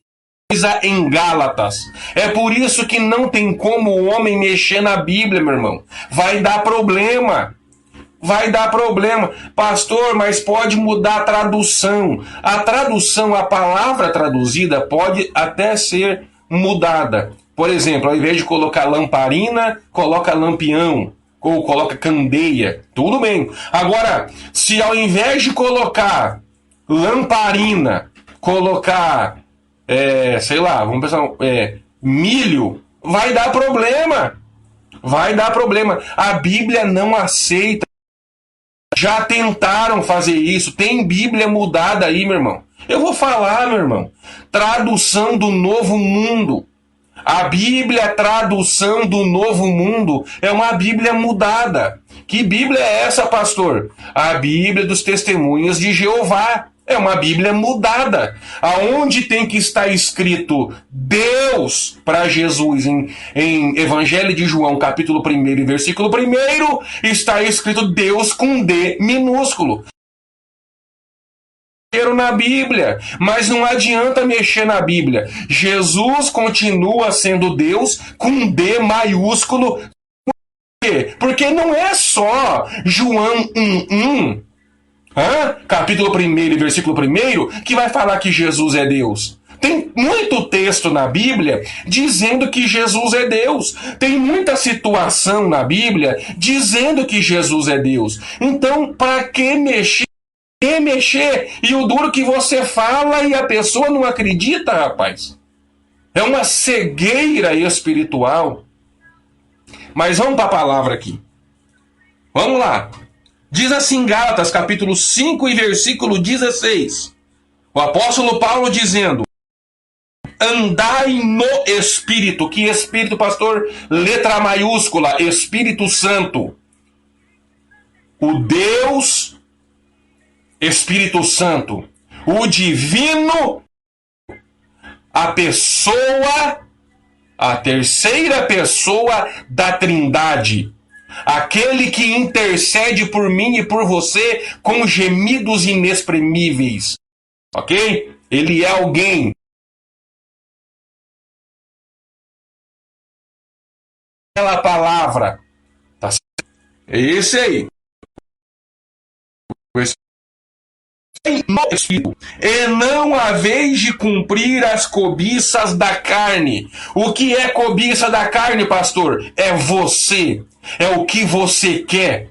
em Gálatas. É por isso que não tem como o homem mexer na Bíblia, meu irmão. Vai dar problema. Vai dar problema. Pastor, mas pode mudar a tradução. A tradução, a palavra traduzida pode até ser mudada. Por exemplo, ao invés de colocar lamparina, coloca lampião. Ou coloca candeia. Tudo bem. Agora, se ao invés de colocar lamparina, colocar sei lá, vamos pensar, milho, vai dar problema. Vai dar problema. A Bíblia não aceita. Já tentaram fazer isso. Tem Bíblia mudada aí, meu irmão. Eu vou falar, meu irmão. Tradução do Novo Mundo. A Bíblia, tradução do Novo Mundo, é uma Bíblia mudada. Que Bíblia é essa, pastor? A Bíblia dos Testemunhas de Jeová. É uma Bíblia mudada, aonde tem que estar escrito Deus para Jesus, em Evangelho de João, capítulo 1 e versículo 1, está escrito Deus com D minúsculo. Na Bíblia, mas não adianta mexer na Bíblia. Jesus continua sendo Deus com D maiúsculo. Por quê? Porque não é só João 1:1. Capítulo 1 e versículo 1, que vai falar que Jesus é Deus. Tem muito texto na Bíblia dizendo que Jesus é Deus. Tem muita situação na Bíblia dizendo que Jesus é Deus. Então, para que mexer? E o duro que você fala e a pessoa não acredita, rapaz. É uma cegueira espiritual. Mas vamos para a palavra aqui. Vamos lá. Diz assim Gálatas, capítulo 5 e versículo 16. O apóstolo Paulo dizendo: andai no Espírito. Que Espírito, pastor? Letra maiúscula, Espírito Santo. O Deus Espírito Santo, o divino, a pessoa, a terceira pessoa da Trindade, aquele que intercede por mim e por você com gemidos inexprimíveis, ok? Ele é alguém. Aquela palavra, tá certo? É esse aí. E não haveis de cumprir as cobiças da carne. O que é cobiça da carne, pastor? É você. É o que você quer.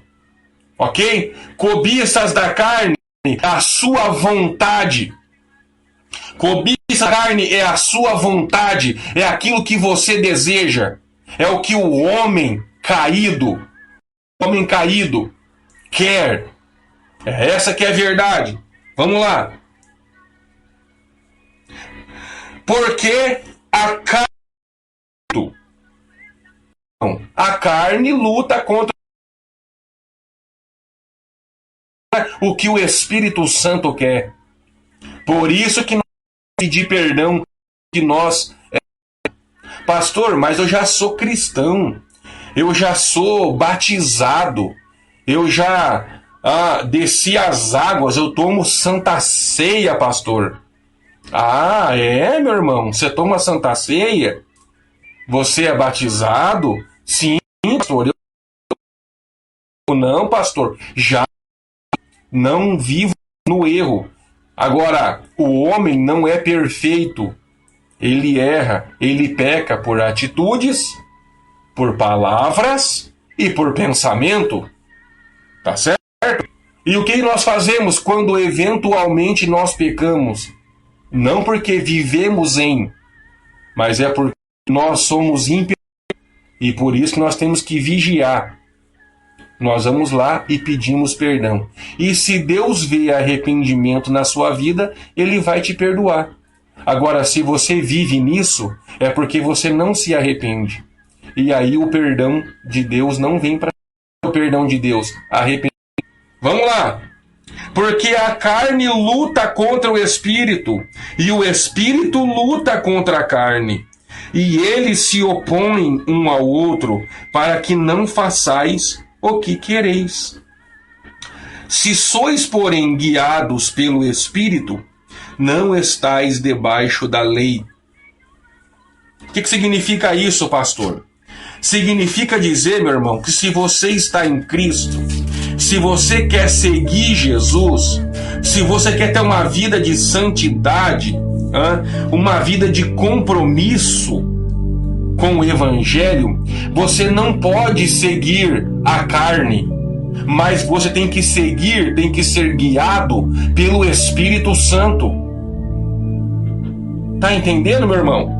Ok? Cobiças da carne é a sua vontade. Cobiça da carne é a sua vontade. É aquilo que você deseja. É o que o homem caído quer. É essa que é a verdade. Vamos lá. Porque a carne luta contra o que o Espírito Santo quer. Por isso que nós pedimos perdão que nós... Pastor, mas eu já sou cristão. Eu já sou batizado. Eu já desci as águas. Eu tomo Santa Ceia, pastor. Ah, é, meu irmão? Você toma Santa Ceia? Você é batizado? Sim, pastor. Não, pastor. Já não vivo no erro. Agora, o homem não é perfeito. Ele erra, ele peca por atitudes, por palavras e por pensamento. Tá certo? E o que nós fazemos quando eventualmente nós pecamos? Não porque vivemos mas é porque nós somos imperfeitos. E por isso que nós temos que vigiar. Nós vamos lá e pedimos perdão. E se Deus vê arrependimento na sua vida, Ele vai te perdoar. Agora, se você vive nisso, é porque você não se arrepende. E aí o perdão de Deus não vem para o perdão de Deus. Arrependimento. Vamos lá. Porque a carne luta contra o Espírito, e o Espírito luta contra a carne. E eles se opõem um ao outro, para que não façais o que quereis. Se sois, porém, guiados pelo Espírito, não estáis debaixo da lei. O que significa isso, pastor? Significa dizer, meu irmão, que se você está em Cristo, se você quer seguir Jesus, se você quer ter uma vida de santidade, uma vida de compromisso com o Evangelho, você não pode seguir a carne, mas você tem que ser guiado pelo Espírito Santo. Tá entendendo, meu irmão?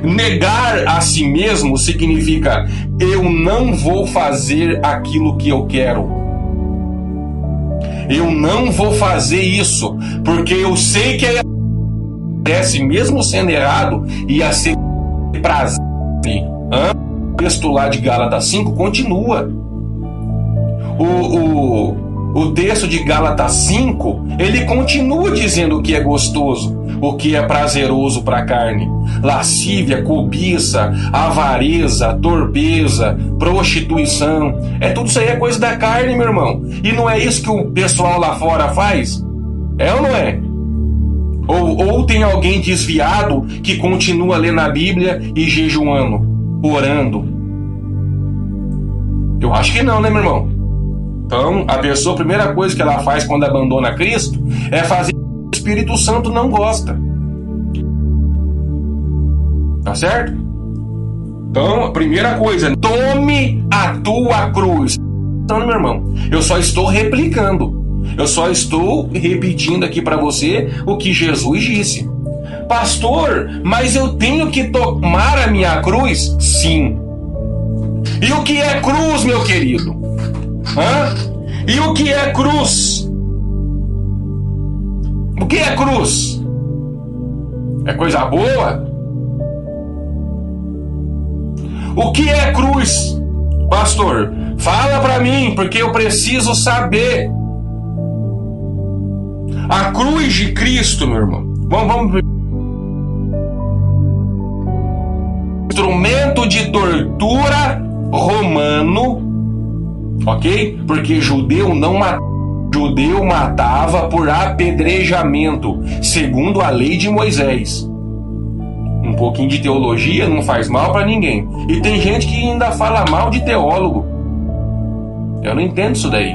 Negar a si mesmo significa: eu não vou fazer aquilo que eu quero. Eu não vou fazer isso, porque eu sei que acontece, mesmo sendo errado, ia ser prazer. O texto lá de Gálatas 5 continua. O texto de Gálatas 5, ele continua dizendo o que é gostoso, o que é prazeroso para a carne. Lascívia, cobiça, avareza, torpeza, prostituição. Tudo isso aí é coisa da carne, meu irmão. E não é isso que o pessoal lá fora faz? É ou não é? Ou tem alguém desviado que continua lendo a Bíblia e jejuando, orando? Eu acho que não, né, meu irmão? Então, a pessoa, a primeira coisa que ela faz quando abandona Cristo é fazer o que o Espírito Santo não gosta. Tá certo? Então, a primeira coisa, tome a tua cruz. Então, meu irmão, eu só estou replicando. Eu só estou repetindo aqui para você o que Jesus disse. Pastor, mas eu tenho que tomar a minha cruz? Sim. E o que é cruz, meu querido? E o que é cruz? O que é cruz? É coisa boa? O que é cruz, pastor? Fala para mim, porque eu preciso saber. A cruz de Cristo, meu irmão. Vamos. Instrumento de tortura romano, ok? Porque judeu não matava. Judeu matava por apedrejamento, segundo a lei de Moisés. Um pouquinho de teologia não faz mal para ninguém. E tem gente que ainda fala mal de teólogo. Eu não entendo isso daí,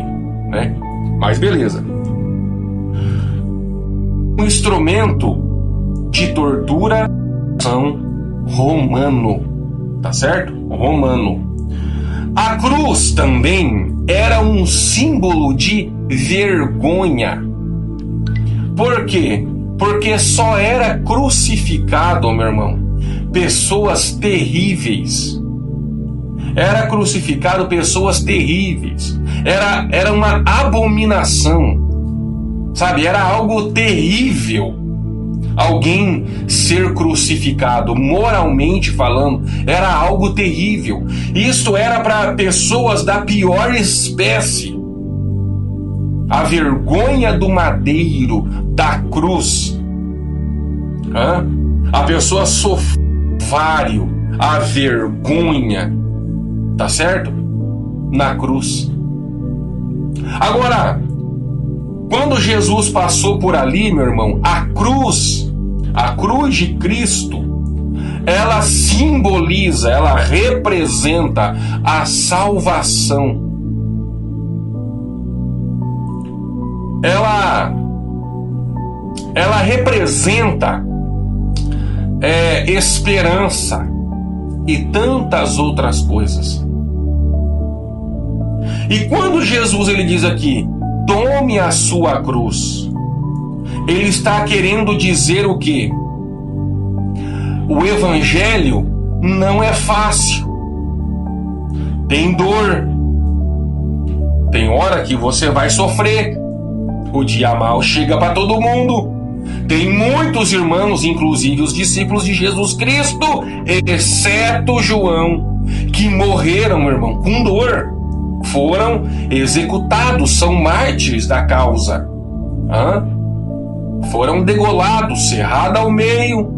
né? Mas beleza. Um instrumento de tortura são romano, tá certo? Romano. A cruz também era um símbolo de vergonha. Por quê? Porque só era crucificado, meu irmão, pessoas terríveis. Era crucificado pessoas terríveis. Era uma abominação. Sabe? Era algo terrível. Alguém ser crucificado, moralmente falando, era algo terrível. Isso era para pessoas da pior espécie. A vergonha do madeiro, da cruz. A pessoa sofreu a vergonha, tá certo? Na cruz. Agora, quando Jesus passou por ali, meu irmão, a cruz de Cristo, ela simboliza, ela representa a salvação. Ela representa esperança e tantas outras coisas. E quando Jesus ele diz aqui, tome a sua cruz, ele está querendo dizer o quê? O evangelho não é fácil. Tem dor. Tem hora que você vai sofrer. O dia mal chega para todo mundo. Tem muitos irmãos, inclusive os discípulos de Jesus Cristo, exceto João, que morreram, meu irmão, com dor. Foram executados, são mártires da causa. Foram degolados, cerrados ao meio,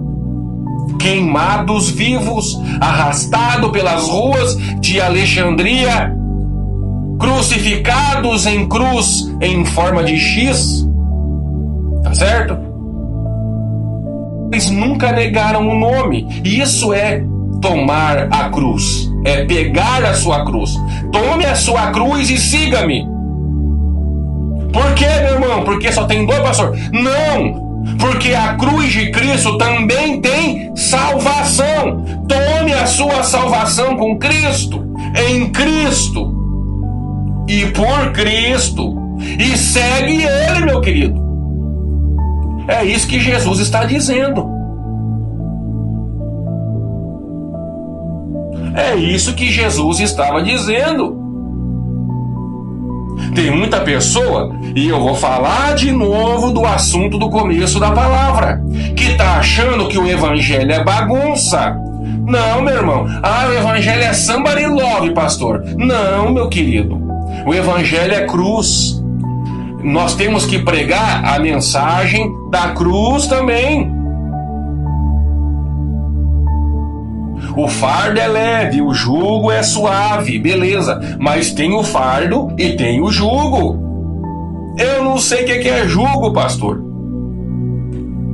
queimados vivos, arrastados pelas ruas de Alexandria, crucificados em cruz em forma de X, tá certo? Eles nunca negaram o nome. Isso é tomar a cruz, é pegar a sua cruz. Tome a sua cruz e siga-me. Por quê, meu irmão? Porque só tem dor, pastor? Não! Porque a cruz de Cristo também tem salvação. Tome a sua salvação com Cristo, em Cristo e por Cristo, e segue Ele, meu querido. É isso que Jesus está dizendo. É isso que Jesus estava dizendo. Tem muita pessoa, e eu vou falar de novo do assunto do começo da palavra, que está achando que o evangelho é bagunça. Não, meu irmão. O evangelho é somebody love, pastor. Não, meu querido. O evangelho é cruz. Nós temos que pregar a mensagem da cruz também. O fardo é leve, o jugo é suave, beleza. Mas tem o fardo e tem o jugo. Eu não sei o que é jugo, pastor.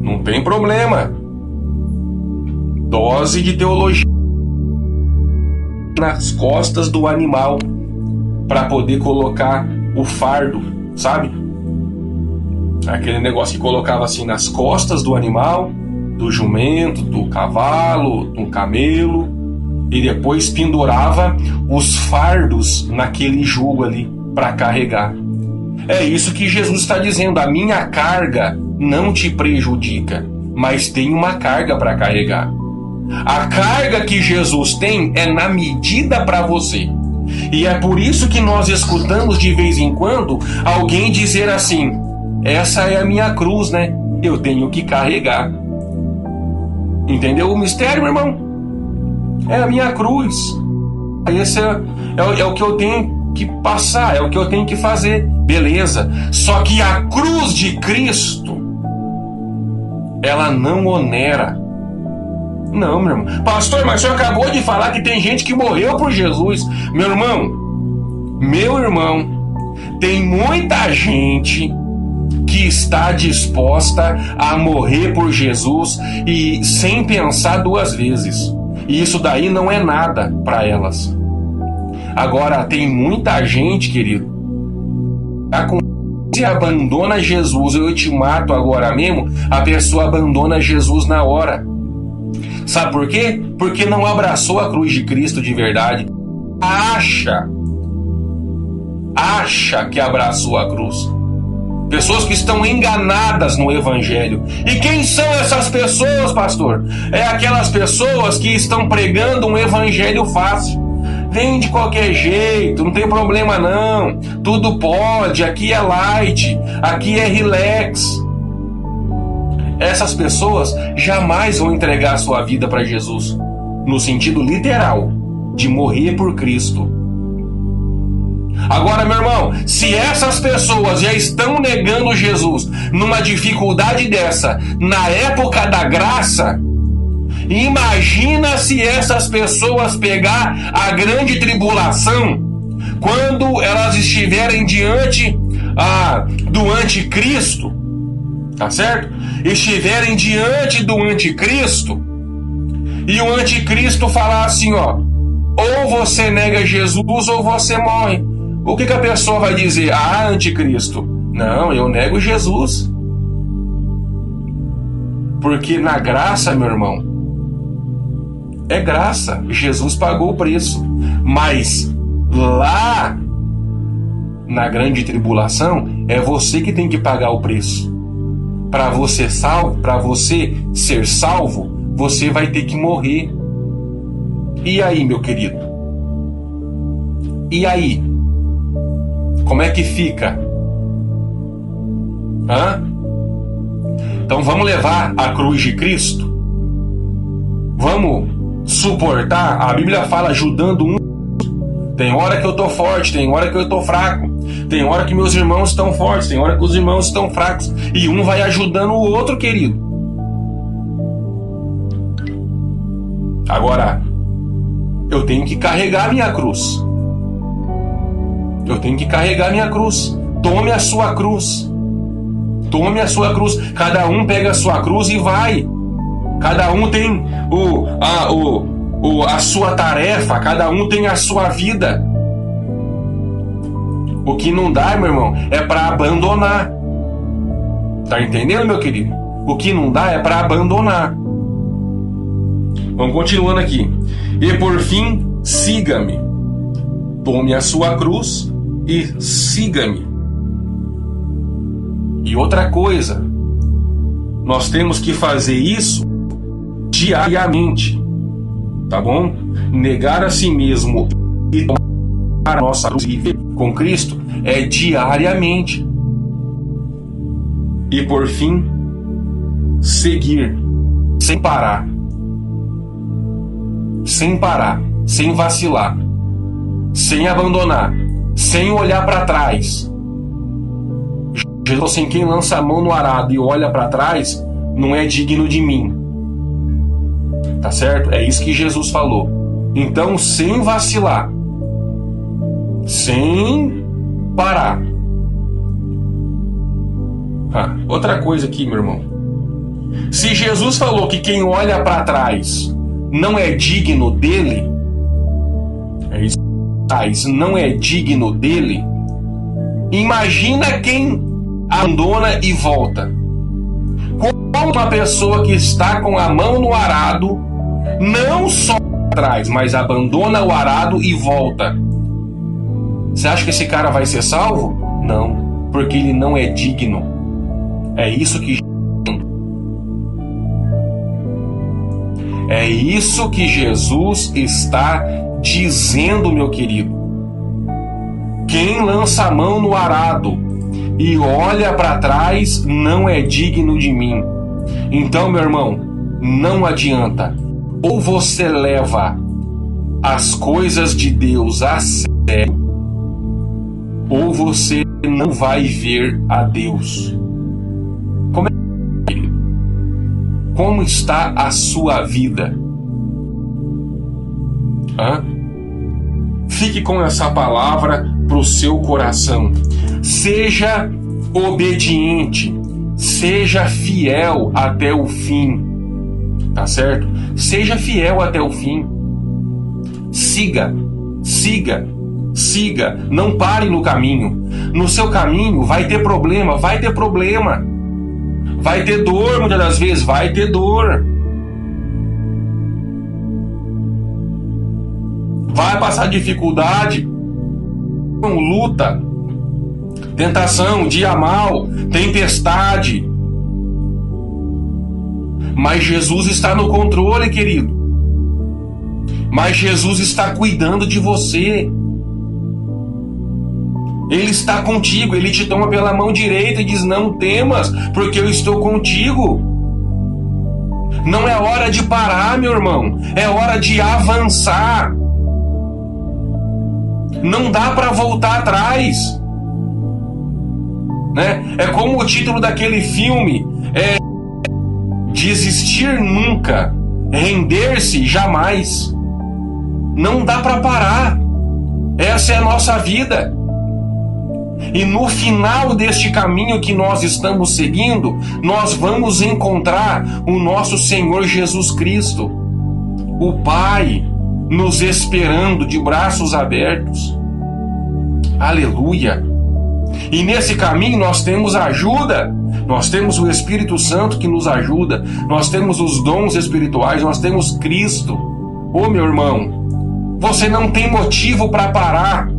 Não tem problema. Dose de teologia nas costas do animal para poder colocar o fardo, sabe? Aquele negócio que colocava assim nas costas do animal, do jumento, do cavalo, do camelo, e depois pendurava os fardos naquele jugo ali para carregar. É isso que Jesus está dizendo. A minha carga não te prejudica, mas tem uma carga para carregar. A carga que Jesus tem é na medida para você. E é por isso que nós escutamos de vez em quando alguém dizer assim: essa é a minha cruz, né? Eu tenho que carregar. Entendeu o mistério, meu irmão? É a minha cruz. Esse é o que eu tenho que passar, é o que eu tenho que fazer. Beleza. Só que a cruz de Cristo, ela não onera. Não, meu irmão. Pastor, mas o senhor acabou de falar que tem gente que morreu por Jesus. Meu irmão, tem muita gente que está disposta a morrer por Jesus e sem pensar duas vezes. E isso daí não é nada para elas. Agora, tem muita gente, querido, se abandona Jesus, eu te mato agora mesmo, a pessoa abandona Jesus na hora. Sabe por quê? Porque não abraçou a cruz de Cristo de verdade. Acha que abraçou a cruz. Pessoas que estão enganadas no Evangelho. E quem são essas pessoas, pastor? É aquelas pessoas que estão pregando um Evangelho fácil. Vem de qualquer jeito, não tem problema não. Tudo pode, aqui é light, aqui é relax. Essas pessoas jamais vão entregar a sua vida para Jesus, no sentido literal, de morrer por Cristo. Agora, meu irmão, se essas pessoas já estão negando Jesus numa dificuldade dessa, na época da graça, imagina se essas pessoas pegar a grande tribulação, quando elas estiverem diante do anticristo, tá certo? Estiverem diante do anticristo, e o anticristo falar assim, ó, ou você nega Jesus ou você morre. O que a pessoa vai dizer? Anticristo, não, eu nego Jesus. Porque na graça, meu irmão, é graça, Jesus pagou o preço. Mas lá na grande tribulação é você que tem que pagar o preço. Para você ser salvo, você vai ter que morrer. E aí, meu querido? E aí? Como é que fica? Então vamos levar a cruz de Cristo? Vamos suportar? A Bíblia fala ajudando um. Tem hora que eu tô forte, tem hora que eu tô fraco. Tem hora que meus irmãos estão fortes, tem hora que os irmãos estão fracos. E um vai ajudando o outro, querido. Agora, eu tenho que carregar minha cruz. Eu tenho que carregar minha cruz. Tome a sua cruz. Tome a sua cruz. Cada um pega a sua cruz e vai. Cada um tem a sua tarefa. Cada um tem a sua vida. O que não dá, meu irmão, é para abandonar. Tá entendendo, meu querido? O que não dá é para abandonar. Vamos continuando aqui. E por fim, siga-me. Tome a sua cruz e siga-me. E outra coisa, nós temos que fazer isso diariamente, tá bom? Negar a si mesmo e tomar a nossa cruz e viver com Cristo é diariamente. E por fim, seguir sem parar, sem vacilar, sem abandonar, sem olhar para trás. Jesus, assim, quem lança a mão no arado e olha para trás não é digno de mim. Tá certo? É isso que Jesus falou. Então, sem vacilar, sem parar. Outra coisa aqui, meu irmão. Se Jesus falou que quem olha para trás não é digno dele, não é digno dele, imagina quem abandona e volta. Como uma pessoa que está com a mão no arado, não só atrás, mas abandona o arado e volta. Você acha que esse cara vai ser salvo? Não, porque ele não é digno. É isso que Jesus está dizendo, meu querido. Quem lança a mão no arado e olha para trás não é digno de mim. Então, meu irmão, não adianta. Ou você leva as coisas de Deus a sério, ou você não vai ver a Deus. Como está a sua vida? Fique com essa palavra para o seu coração. Seja obediente, seja fiel até o fim, tá certo? Seja fiel até o fim. Siga, siga, siga. Não pare no caminho. No seu caminho vai ter problema, vai ter problema. Vai ter dor, muitas das vezes, vai ter dor. Vai passar dificuldade, luta, tentação, dia mal, tempestade. Mas Jesus está no controle, querido. Mas Jesus está cuidando de você. Ele está contigo, Ele te toma pela mão direita e diz: não temas, porque eu estou contigo. Não é hora de parar, meu irmão, é hora de avançar. Não dá para voltar atrás, né? É como o título daquele filme, desistir nunca, render-se jamais. Não dá para parar. Essa é a nossa vida. E no final deste caminho que nós estamos seguindo, nós vamos encontrar o nosso Senhor Jesus Cristo, o Pai, nos esperando de braços abertos. Aleluia! E nesse caminho nós temos ajuda, nós temos o Espírito Santo que nos ajuda, nós temos os dons espirituais, nós temos Cristo. Ô meu irmão, você não tem motivo para parar.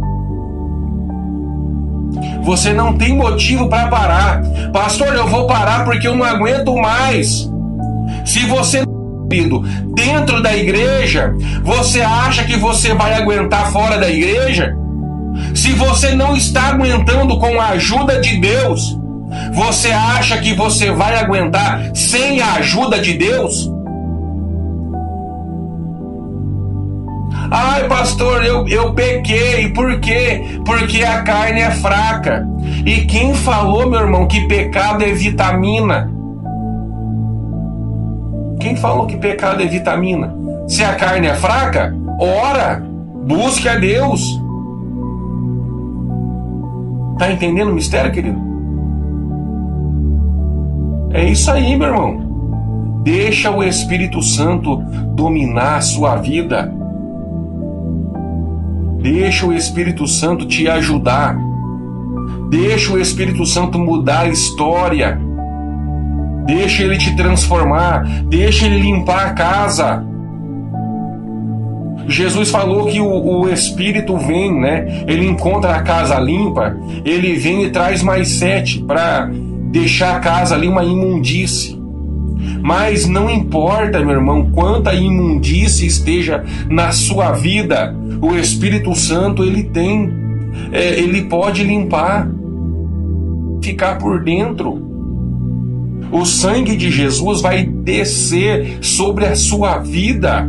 Você não tem motivo para parar. Pastor, eu vou parar porque eu não aguento mais. Se você dentro da igreja, você acha que você vai aguentar fora da igreja? Se você não está aguentando com a ajuda de Deus, você acha que você vai aguentar sem a ajuda de Deus? Ai, pastor, eu pequei. Por quê? Porque a carne é fraca. E quem falou, meu irmão, que pecado é vitamina? Quem falou que pecado é vitamina? Se a carne é fraca, ora, busque a Deus. Tá entendendo o mistério, querido? É isso aí, meu irmão. Deixa o Espírito Santo dominar a sua vida. Deixa o Espírito Santo te ajudar. Deixa o Espírito Santo mudar a história. Deixa ele te transformar. Deixa ele limpar a casa. Jesus falou que o Espírito vem, né? Ele encontra a casa limpa. Ele vem e traz mais 7 para deixar a casa ali uma imundície. Mas não importa, meu irmão, quanta imundície esteja na sua vida, o Espírito Santo, ele pode limpar, ficar por dentro. O sangue de Jesus vai descer sobre a sua vida.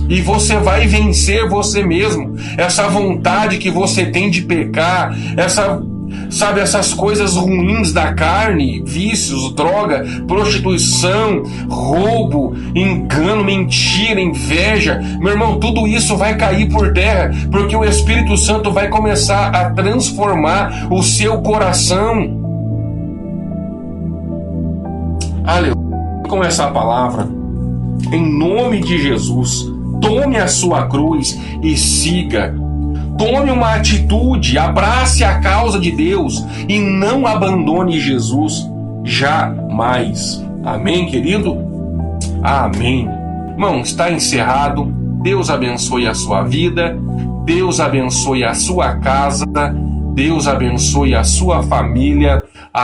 E você vai vencer você mesmo. Essa vontade que você tem de pecar, essas coisas ruins da carne, vícios, droga, prostituição, roubo, engano, mentira, inveja. Meu irmão, tudo isso vai cair por terra, porque o Espírito Santo vai começar a transformar o seu coração. Aleluia. Com essa palavra, em nome de Jesus, tome a sua cruz e siga. Tome uma atitude, abrace a causa de Deus e não abandone Jesus jamais. Amém, querido? Amém. Irmão, está encerrado. Deus abençoe a sua vida. Deus abençoe a sua casa. Deus abençoe a sua família.